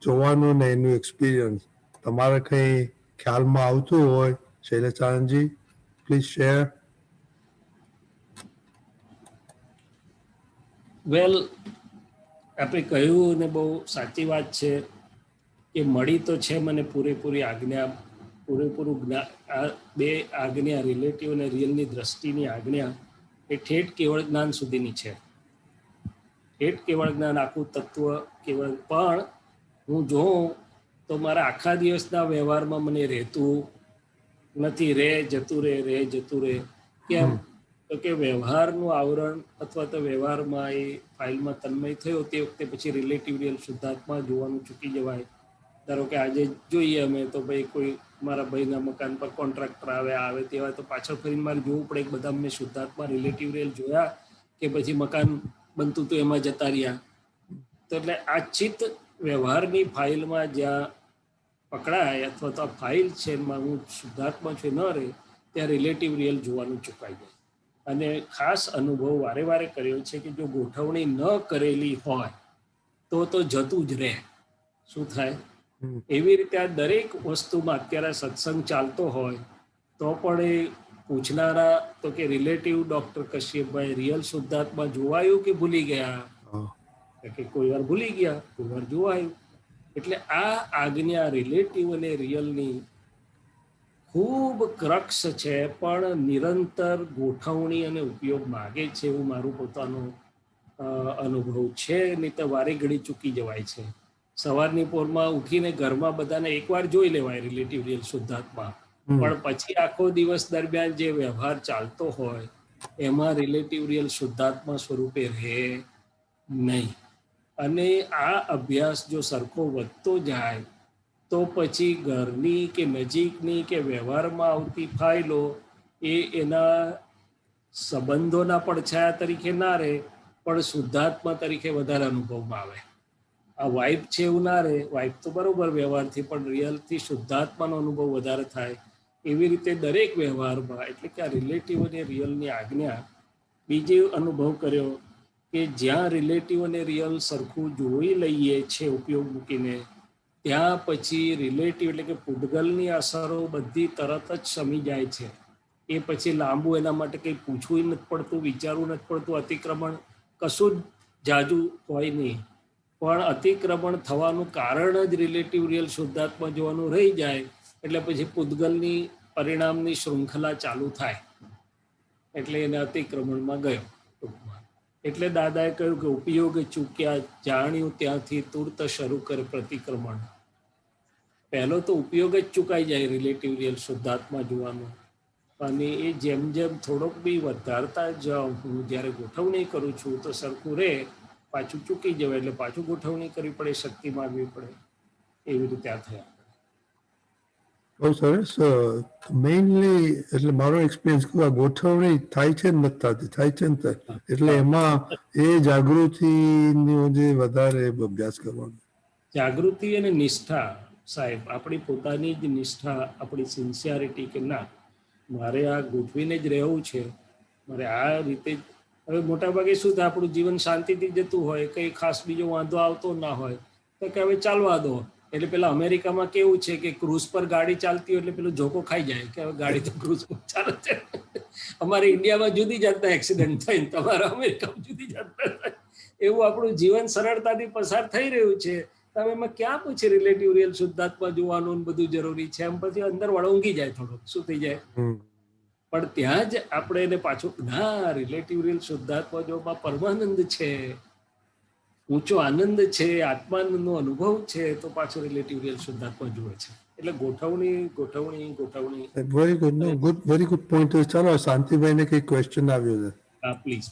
જોવાનું ને એનું એક્સપિરિયન્સ તમારે કંઈ ખ્યાલમાં આવતું હોય શૈલેષાનંદજી? please share. વેલ, આપણે કહ્યું ને બહુ સાચી વાત છે કે મળી તો છે મને પૂરેપૂરી આજ્ઞા, પૂરેપૂરું જ્ઞાન. આ બે આજ્ઞા, રિલેટિવ અને રિયલની દ્રષ્ટિની આજ્ઞા એ ઠેઠ કેવળ જ્ઞાન સુધીની છે. ઠેઠ કેવળ જ્ઞાન, આખું તત્વ કેવળ. પણ હું જોઉં તો મારા આખા દિવસના વ્યવહારમાં મને રહેતું નથી. જતું રહે. કેમ? તો કે વ્યવહારનું આવરણ અથવા તો વ્યવહારમાં એ ફાઇલમાં તન્મય થયો તે વખતે પછી રિલેટિવ રિયલ શુદ્ધાત્મા જોવાનું ચૂકી જવાય. ધારો કે આજે જોઈએ અમે તો ભાઈ કોઈ મારા ભાઈના મકાન પર કોન્ટ્રાક્ટર આવે તેવા, તો પાછળ ફરીને મારે જોવું પડે કે બધા મેં શુદ્ધાત્મા રિલેટિવ રિયલ જોયા કે પછી મકાન બનતું તો એમાં જતા રહ્યા. તો એટલે આ ચિત્ત વ્યવહારની ફાઇલમાં જ્યાં પકડાય અથવા તો આ ફાઇલ છે એમાં હું શુદ્ધાત્મા છું ન રહે, ત્યાં રિલેટિવ રિયલ જોવાનું ચૂકાઈ જાય. અને ખાસ અનુભવ વારે વારે કર્યો છે કે જો ગોઠવણી ન કરેલી હોય તો જતું જ રહે. શું થાય? એવી રીતે આ દરેક વસ્તુમાં અત્યારે સત્સંગ ચાલતો હોય તો પણ એ પૂછનારા તો કે રિલેટિવ ડોક્ટર કશ્યપભાઈ રિયલ શુદ્ધાત્મા જોવાયું કે ભૂલી ગયા? કે કોઈ વાર ભૂલી ગયા, કોઈ વાર જોવાયું. એટલે આ આજ્ઞા રિલેટિવ અને રિયલની ખૂબ ક્રક્ષ છે, પણ નિરંતર ગોઠવણી અને ઉપયોગ માગે છે એવું મારું પોતાનું અનુભવ છે. નહીં તો વારે ઘડી ચૂકી જવાય છે. સવારની પોરમાં ઉઠીને ઘરમાં બધાને એકવાર જોઈ લેવાય રિલેટિવ રિયલ શુદ્ધાત્મા, પણ પછી આખો દિવસ દરમિયાન જે વ્યવહાર ચાલતો હોય એમાં રિલેટિવ રિયલ શુદ્ધાત્મા સ્વરૂપે રહે નહીં. અને આ અભ્યાસ જો સરખો વધતો જાય તો પછી ઘરની કે નજીકની કે વ્યવહારમાં આવતી ફાઇલો એ એના સંબંધોના પડછાયા તરીકે ના રહે, પણ શુદ્ધાત્મા તરીકે વધારે અનુભવમાં આવે. આ વાઇફ છે એવું ના રહે, વાઇફ તો બરોબર વ્યવહારથી, પણ રિયલથી શુદ્ધાત્માનો અનુભવ વધારે થાય. એવી રીતે દરેક વ્યવહારમાં, એટલે કે આ રિલેટિવ અને રિયલની આજ્ઞા. બીજો અનુભવ કર્યો કે જ્યાં રિલેટિવ અને રિયલ સરખું જોઈ લઈએ છે ઉપયોગ મૂકીને, ત્યાં પછી રિલેટિવ એટલે કે પૂતગલની અસરો બધી તરત જ શમી જાય છે. એ પછી લાંબુ એના માટે કંઈ પૂછવું નથી પડતું, વિચારવું નથી પડતું. અતિક્રમણ કશું જ જાજુ હોય નહીં, પણ અતિક્રમણ થવાનું કારણ જ રિલેટિવ રિયલ શુદ્ધાત્મા જોવાનું રહી જાય. એટલે પછી પૂતગલની પરિણામની શૃંખલા ચાલુ થાય, એટલે એને અતિક્રમણમાં ગયો ટૂંકમાં. એટલે દાદાએ કહ્યું કે ઉપયોગ ચૂક્યા જાણ્યું ત્યાંથી તુરત શરૂ કરે પ્રતિક્રમણ. પહેલો તો ઉપયોગ જ ચૂકાઈ જાય રિલેટિવ રિયલ શુદ્ધાત્મા જોવાનું. અને એ જેમ જેમ થોડોક બી વધારતા જાઉં, હું જ્યારે ગોઠવણી કરું છું તો સરખું રહે, પાછું ચૂકી જવાય એટલે પાછું ગોઠવણી કરવી પડે, શક્તિ માગવી પડે. એવી રીતે આ થયા. બહુ સરસ. મેઇનલી એટલે મારો એક્સપિરિયન્સ કે ગોઠવણી થાય છે ને નથી થતી, થાય છે ને થાય, એટલે એમાં એ જાગૃતિનો જે વધારે અભ્યાસ કરવાનો. જાગૃતિ અને નિષ્ઠા સાહેબ, આપણી પોતાની જ નિષ્ઠા, આપણી સિન્સિયરિટી કે ના મારે આ ગોઠવીને જ રહેવું છે, મારે આ રીતે જ. હવે મોટાભાગે શું થાય, આપણું જીવન શાંતિથી જતું હોય, કંઈ ખાસ બીજો વાંધો આવતો ના હોય તો કે હવે ચાલવા દો. એટલે પેલા અમેરિકામાં કેવું છે કે ક્રૂઝ પર ગાડી ચાલતી હોય એટલે પેલો ઝોકો ખાઈ જાય કે હવે ગાડી તો ક્રૂઝ પર ચાલે છે. અમારે ઇન્ડિયામાં જુદી જાતના એક્સિડન્ટ થાય, તમારા અમેરિકામાં જુદી જાતના થાય. એવું આપણું જીવન સરળતાથી પસાર થઈ રહ્યું છે. તમે એમાં ક્યાં પછી રિલેટિવ રિયલ શુદ્ધાત્મા જોવાનું બધું જરૂરી છે? એમ પછી અંદર વળંગી જાય, થોડુંક શું થઈ જાય. પણ ત્યાં જ આપણે એને પાછું ના, રિલેટિવ રિયલ શુદ્ધાત્મા જોવામાં પરમાનંદ છે, ઊંચો આનંદ છે, આત્માનંદનો અનુભવ છે, તો પાછું રિલેટિવ રિયલ શુદ્ધાત્મા જુએ છે. એટલે ગોઠવણી. વેરી ગુડ, નો ગુડ, વેરી ગુડ પોઈન્ટ. ચાલો શાંતિભાઈને કઈ ક્વેશ્ચન આવ્યો છે. હા પ્લીઝ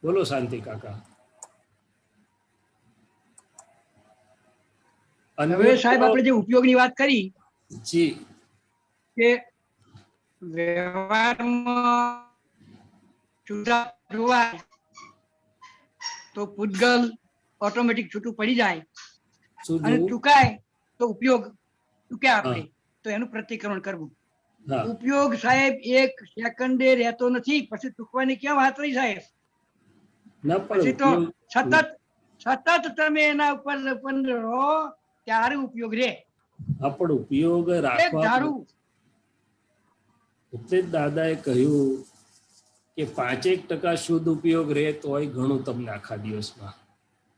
બોલો શાંતિ કાકા. હવે સાહેબ આપણે જે ઉપયોગની વાત કરી જી, કે વ્યવહારમાં જોવાય તો પૂતગલ ઓટોમેટિક છૂટું પડી જાય, અને ચૂકાય તો ઉપયોગ ચૂક્યા આપણે તો એનું પ્રતિક્રમણ કરવું. ઉપયોગ સાહેબ એક સેકન્ડે રહેતો નથી, પછી ચૂકવાની ક્યાં વાત રહી સાહેબ? પછી તો સતત તમે એના ઉપર રહો ત્યારે ઉપયોગ રહે. હા, પણ ઉપયોગ રાખવા એટલે જ દાદાએ કહ્યું કે 5% શુદ્ધ ઉપયોગ રહે તોય ઘણું તમને આખા દિવસમાં.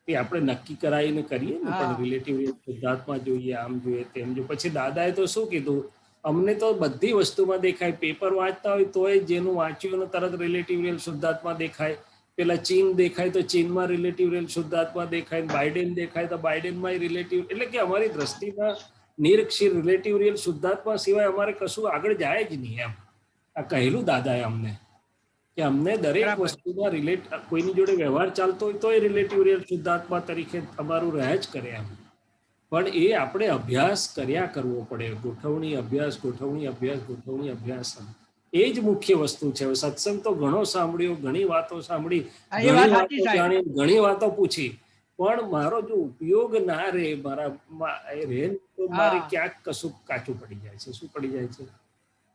તે આપણે નક્કી કરાવીને કરીએ ને, પણ રિલેટિવ શુદ્ધાત્મા જોઈએ, આમ જોઈએ, તેમ જોઈએ. પછી દાદાએ તો શું કીધું, અમને તો બધી વસ્તુમાં દેખાય. પેપર વાંચતા હોય તોય જેનું વાંચ્યું તરત રિલેટિવ રિયલ શુદ્ધાત્મા દેખાય. પેલા ચીન દેખાય તો ચીનમાં રિલેટિવ રિયલ શુદ્ધાત્મા દેખાય. બાઇડેન દેખાય તો બાઇડેનમાં રિલેટિવ. એટલે કે અમારી દ્રષ્ટિમાં નિરક્ષીર રિલેટિવ રિયલ શુદ્ધાત્મા સિવાય અમારે કશું આગળ જાય જ નહીં એમ. આ કહેલું દાદાએ અમને કે અમને દરેક વસ્તુમાં કોઈની જોડે વ્યવહાર ચાલતો હોય તોય રિલેટિવ રિયલ શુદ્ધાત્મા તરીકે અમારું રહે જ કરે એમ. પણ એ આપણે અભ્યાસ કર્યા કરવો પડે. ગોઠવણી અભ્યાસ, ગોઠવણી અભ્યાસ, ગોઠવણી અભ્યાસ, એ જ મુખ્ય વસ્તુ છે. સત્સંગ તો ઘણો સાંભળ્યો, ઘણી વાતો સાંભળી, ઘણી વાતો પૂછી, પણ મારો જો ઉપયોગ ના રહે, મારા રહે તો મારે ક્યાંક કશું કાચું પડી જાય છે. શું પડી જાય છે?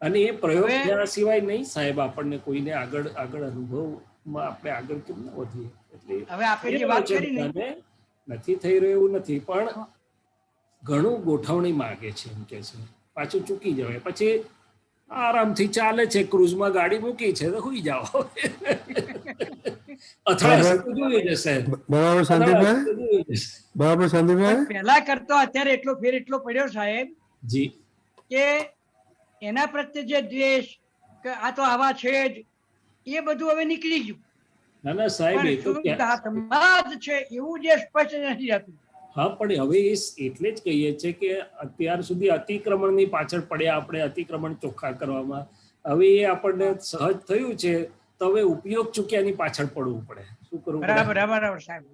અને એ પ્રયોગ થયા સિવાય નહીં સાહેબ, આપણને કોઈને આગળ અનુભવમાં આપણે આગળ કેમ ના વધીએ. એટલે નથી થઈ રહ્યું એવું નથી, પણ ઘણું ગોઠવણી માગે છે એમ કે છે. પાછું ચૂકી જવાય, પછી આરામથી ચાલે છે, ક્રુઝમાં ગાડી મૂકી છે તો સુઈ જાઓ. બરાબર શાંતિભાઈ, બરાબર શાંતિભાઈ. પહેલા કરતો અત્યારે એટલો ફેર એટલો પડ્યો સાહેબ જી કે એના પ્રત્યે જે દ્વેષ કે આ તો આવા છે જ, એ બધું હવે નીકળી ગયું. ના ના સાહેબ, એ તો સમાજ છે એવું જે સ્પષ્ટ નથી રહેતું. હા, પણ હવે એટલે જ કહીએ છીએ કે અત્યાર સુધી અતિક્રમણની પાછળ પડ્યા આપણે, અતિક્રમણ ચોખ્ખા કરવામાં. હવે એ આપણને સહજ થયું છે તો હવે ઉપયોગ ચૂક્યાની પાછળ પડવું પડે. શું કરવું? બરાબર સાહેબ,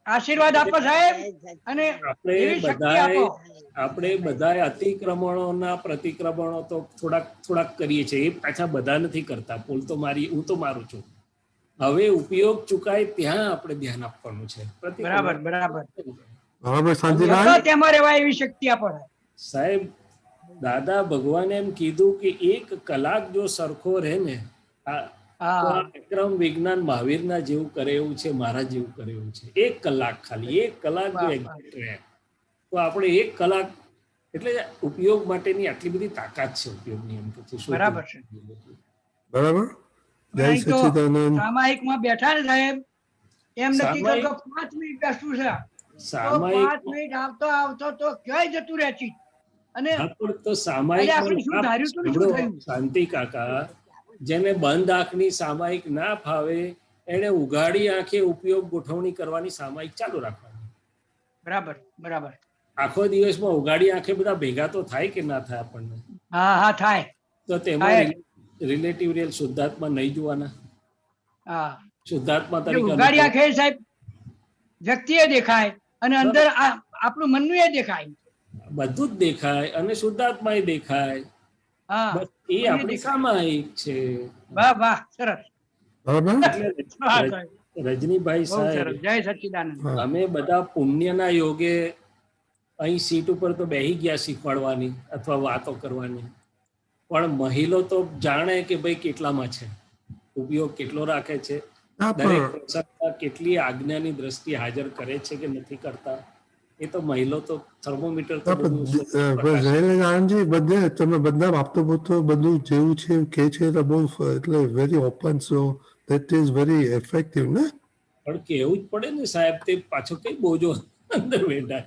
આશીર્વાદ આપો સાહેબ. અને આપણે બધા અતિક્રમણોના પ્રતિક્રમણો તો થોડાક કરીએ છીએ, એ પાછા બધા નથી કરતા. પોલ તો હું તો મારું છું. હવે ઉપયોગ ચૂકાય ત્યાં આપણે ધ્યાન આપવાનું છે. બરાબર એવી શક્તિ આપો સાહેબ. દાદા ભગવાને એમ કીધું કે 1 કલાક જો સરખો રહે ને, અક્રમ વિજ્ઞાન મહાવીરના જેવું કરે એવું છે, મારા જેવું કરે એવું છે. 1 કલાક, ખાલી 1 કલાક જો એક્ઝેક્ટ રહે તો આપણે 1 કલાક, એટલે ઉપયોગ માટેની આટલી બધી તાકાત છે ઉપયોગની. એમ કે બરાબર છે. બરાબર. જય સચ્ચિદાનંદ. સામાયિકમાં બેઠા ને સાહેબ, એમ નક્કી કરતો 5 મિનિટ બેસવું છે, 5 મિનિટ આવતો તો ક્યાંય જતું રહે છે. અને તો સામાયિક શાંતિ કાકા, જેને બંધ આંખની સામાયિક ના ફાવે એને ઉઘાડી આંખે ઉપયોગ ગોઠવણી કરવાની સામાયિક ચાલુ રાખવાની. બરાબર. આખો દિવસમાં ઉઘાડી આંખે બધા ભેગા તો થાય કે ના થાય આપણને? હા થાય. તો તેમાં રિલેટિવ રિયલ શુદ્ધાત્મા નહીં જોવાના? શુદ્ધાત્મા તરીકે ઉઘાડી આંખે સાહેબ વ્યક્તિએ દેખાય અને અંદર આપણું મનનું એ દેખાય, બધું જ દેખાય અને શુદ્ધાત્મા દેખાય. એ આપણી સામાયિક છે. વાહ સરસ. રજનીભાઈ સાહેબ, જય સચ્ચિદાનંદ. અમે બધા પુણ્યના યોગે અહીં સીટ ઉપર તો બેસી ગયા શીખવાડવાની અથવા વાતો કરવાની, પણ મહિલો તો જાણે કે ભાઈ કેટલામાં છે, ઉપયોગ કેટલો રાખે છે, દરેક પ્રસંગમાં કેટલી આજ્ઞાની દ્રષ્ટિ હાજર કરે છે કે નથી કરતા. એ તો મહિલો તો થર્મોમીટર આનંદજી, બધે તમે બધા આપતો પૂરતો બધું જેવું છે કે છે તો બહુ, એટલે very open, so that is very effective ને. પણ કેવું જ પડે ને સાહેબ, તે પાછો કઈ બોજો અંદર બેઠા.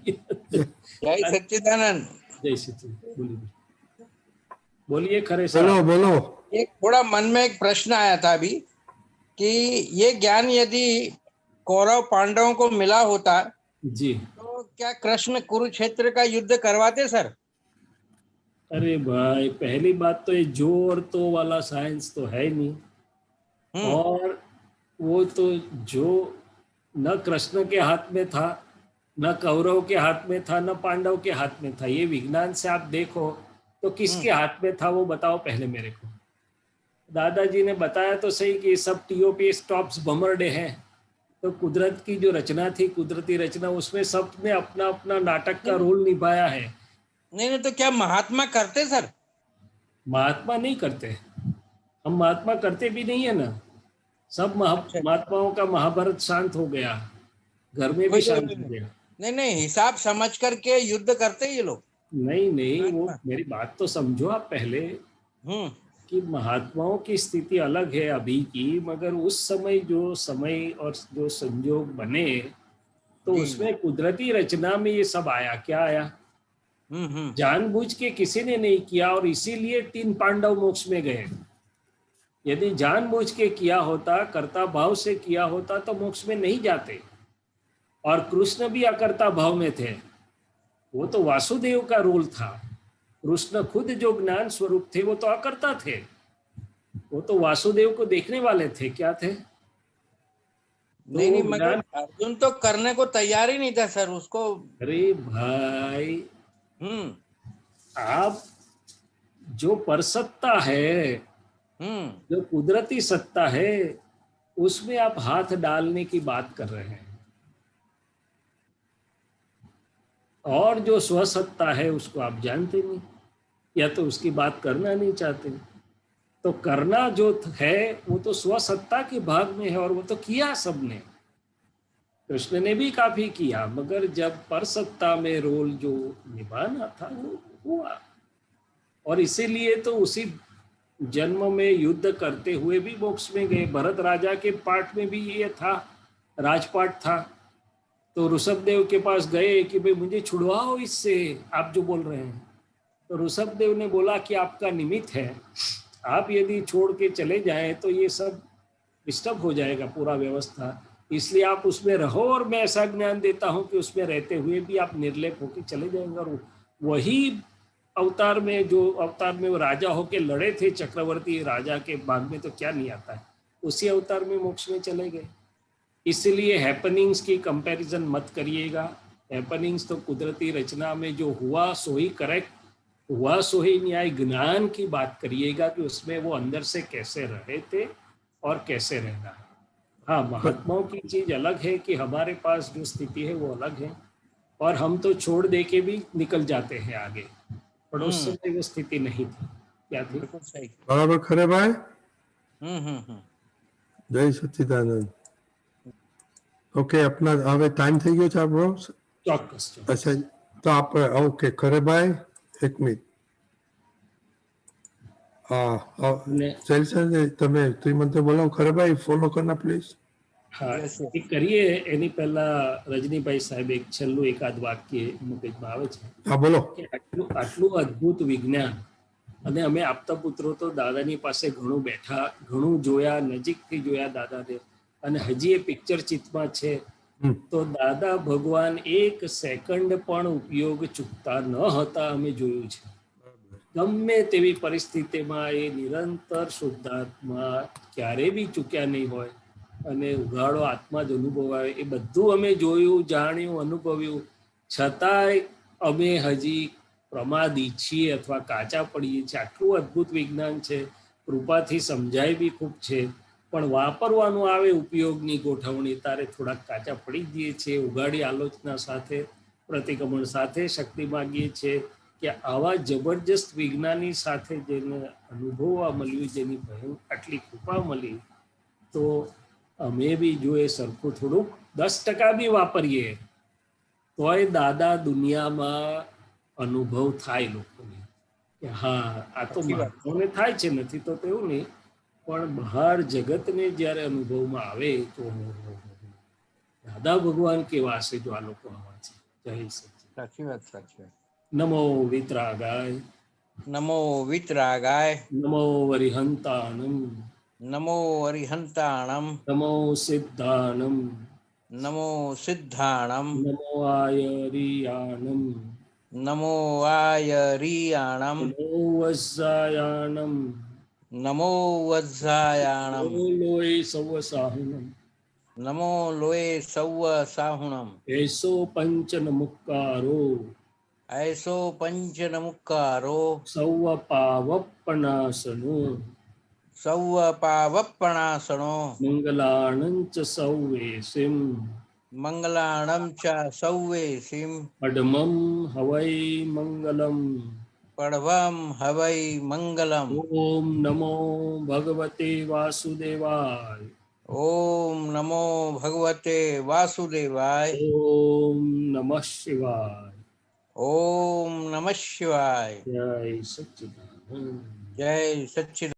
જય સચ્ચિદાનંદ. जय सच्चिदानंद. बोलिए खरे बोलो. एक थोड़ा मन में एक प्रश्न आया था अभी कि ये ज्ञान यदि कौरव पांडवों को मिला होता जी तो क्या कृष्ण कुरुक्षेत्र का युद्ध करवाते सर? अरे भाई, पहली बात तो ये जो और तो वाला साइंस तो है नहीं, और वो तो जो न कृष्ण के हाथ में था, न कौरव के हाथ में था, न पांडव के हाथ में था. ये विज्ञान से आप देखो तो किसके हाथ में था वो बताओ पहले मेरे को. दादाजी ने बताया तो सही कि सब टीओपी स्टॉप्स बमरडे हैं, तो कुदरत की जो रचना थी, कुदरती रचना, उसमें सब ने अपना अपना नाटक का रोल निभाया है. नहीं तो क्या महात्मा करते सर? महात्मा नहीं करते, हम महात्मा करते भी नहीं है ना. सब महात्माओं का महाभारत शांत हो गया, घर में भी शांत हो गया. नहीं हिसाब समझ करके युद्ध करते ये लोग. नहीं नहीं, वो मेरी बात तो समझो आप पहले कि महात्माओं की स्थिति अलग है अभी की, मगर उस समय और जो संजोग बने तो उसमें कुदरती रचना में ये सब आया। क्या आया? जानबूझ के किसी ने नहीं किया, और इसीलिए 3 पांडव मोक्ष में गए। यदि जानबूझ के किया होता, कर्ता भाव से किया होता, तो मोक्ष में नहीं जाते। और कृष्ण भी अकर्ता भाव में थे, वो तो वासुदेव का रोल था। कृष्ण खुद जो ज्ञान स्वरूप थे वो तो अकर्ता थे, वो तो वासुदेव को देखने वाले थे। क्या थे? नहीं, मगर अर्जुन तो करने को तैयार ही नहीं था सर उसको। अरे भाई, आप जो परसत्ता है, जो कुदरती सत्ता है, उसमें आप हाथ डालने की बात कर रहे हैं, और जो स्वसत्ता है उसको आप जानते नहीं, या तो उसकी बात करना नहीं चाहते। तो करना जो है वो तो स्वसत्ता के भाग में है, और वो तो किया सबने। कृष्ण ने भी काफी किया, मगर जब परसत्ता में रोल जो निभाना था वो हुआ। और इसीलिए तो उसी जन्म में युद्ध करते हुए भी मोक्ष में गए। भरत राजा के पाठ में भी ये था, राजपाट था। तो ऋषभदेव के पास गए कि भाई मुझे छुड़वाओ इससे, आप जो बोल रहे हैं। तो ऋषभदेव ने बोला कि आपका निमित्त है, आप यदि छोड़ के चले जाएं तो ये सब डिस्टर्ब हो जाएगा पूरा व्यवस्था, इसलिए आप उसमें रहो, और मैं ऐसा ज्ञान देता हूं कि उसमें रहते हुए भी आप निर्लेप होकर चले जाएंगे। और वही अवतार में वो राजा होके लड़े थे चक्रवर्ती राजा के भाग में, तो क्या नहीं आता है, उसी अवतार में मोक्ष में चले गए। इसलिए हैपनिंग्स की कंपैरिजन मत करिएगा। हैपनिंग्स तो कुदरती रचना में जो हुआ सो ही करेक्ट हुआ, सो ही न्याय। ज्ञान की बात करिएगा कि उसमें वो अंदर से कैसे रहे थे और कैसे रहना है। हाँ, महात्माओं की चीज अलग है कि हमारे पास जो स्थिति है वो अलग है, और हम तो छोड़ दे के भी निकल जाते हैं आगे, पर उस समय वो स्थिति नहीं थी। क्या थी? बराबर खरे भाई। जय सच्चिदानंद। ओके, अपना હવે ટાઈમ થઈ ગયો છે આપણો? ચોક્કસ. અચ્છા, તો આપણે ઓકે ખરે ભાઈ, એક મિનિટ. સેલ્સન તમે શ્રીમંત બોલો ખરે ભાઈ, ફોલો કરના પ્લીઝ. હા, એ કરીએ એની પહેલા રજનીભાઈ સાહેબ એક છેલ્લું એકાદ વાક્ય મગજમાં આવે છે. હા બોલો. આટલું અદ્ભુત વિજ્ઞાન, અને અમે આપતા પુત્રો તો દાદાની પાસે ઘણું બેઠા, ઘણું જોયા, નજીકથી જોયા દાદાને, અને હજી એ પિક્ચર ચિત્તમાં છે. તો દાદા ભગવાન એક સેકન્ડ પણ ઉપયોગ ચૂકતા ન હતા, અમે જોયું છે. ગમે તેવી પરિસ્થિતિમાં એ નિરંતર શુદ્ધાત્મા ક્યારે બી ચૂક્યા નહીં હોય, અને ઉઘાડો આત્મા જ અનુભવાય. એ બધું અમે જોયું, જાણ્યું, અનુભવ્યું, છતાંય અમે હજી પ્રમાદી છીએ અથવા કાચા પડીએ છીએ. આટલું અદ્ભુત વિજ્ઞાન છે, કૃપાથી સમજાય બી ખૂબ છે, પણ વાપરવાનું આવે ઉપયોગની ગોઠવણી તારે થોડાક કાચા પડી જઈએ છીએ. ઉઘાડી આલોચના સાથે, પ્રતિક્રમણ સાથે શક્તિ માગીએ છીએ કે આવા જબરજસ્ત વિજ્ઞાની સાથે જેને અનુભવવા મળ્યું, જેની આટલી કૃપા મળી, તો અમે બી જો એ સરખું થોડુંક 10% બી વાપરીએ તોય દાદા દુનિયામાં અનુભવ થાય લોકોને કે હા આ તો મહાત્માઓને થાય છે, નથી તો તેવું નહીં, પણ બહાર જગતને જ્યારે અનુભવમાં આવે તો દાદા ભગવાન કેવા હશે જો આ લોકો આવા છે. જય સચ્ચિદાનંદ. સાચી વાત, સાચી વાત. નમો વિતરાગાય, નમો વિતરાગાય, નમો વરિહંતાણમ, નમો અરિહંતાણમ, નમો સિદ્ધાણમ, નમો સિદ્ધાણમ, નમો આયરિયાણમ, નમો આયરિયાણમ, નમો વજ્જાયાણમ, નમો વજ્જાયાણમ, નમો લોય સવ સાહુણમ, નમો લોય સૌ સાહુણમ, એસો પંચ નમુક્કારો, ऐसो पंच नमुक्कारो, સૌ પાવપનાસનો, સૌ પાવપણાસનો, મંગલાણં ચ સૌવેસિમ, મંગલાણમ ચ સૌવેસિમ, પડમં હવૈ મંગલમ, પડવમ હવૈ મંગલમ. ઓમ નમો ભગવતે વાસુદેવાય, ઓમ નમો ભગવતે વાસુદેવાય, ઓમ નમઃ શિવાય, ઓમ નમઃ નમઃ શિવાય. જય સચ્ચિદાનંદ. જય સચ્ચિદાનંદ.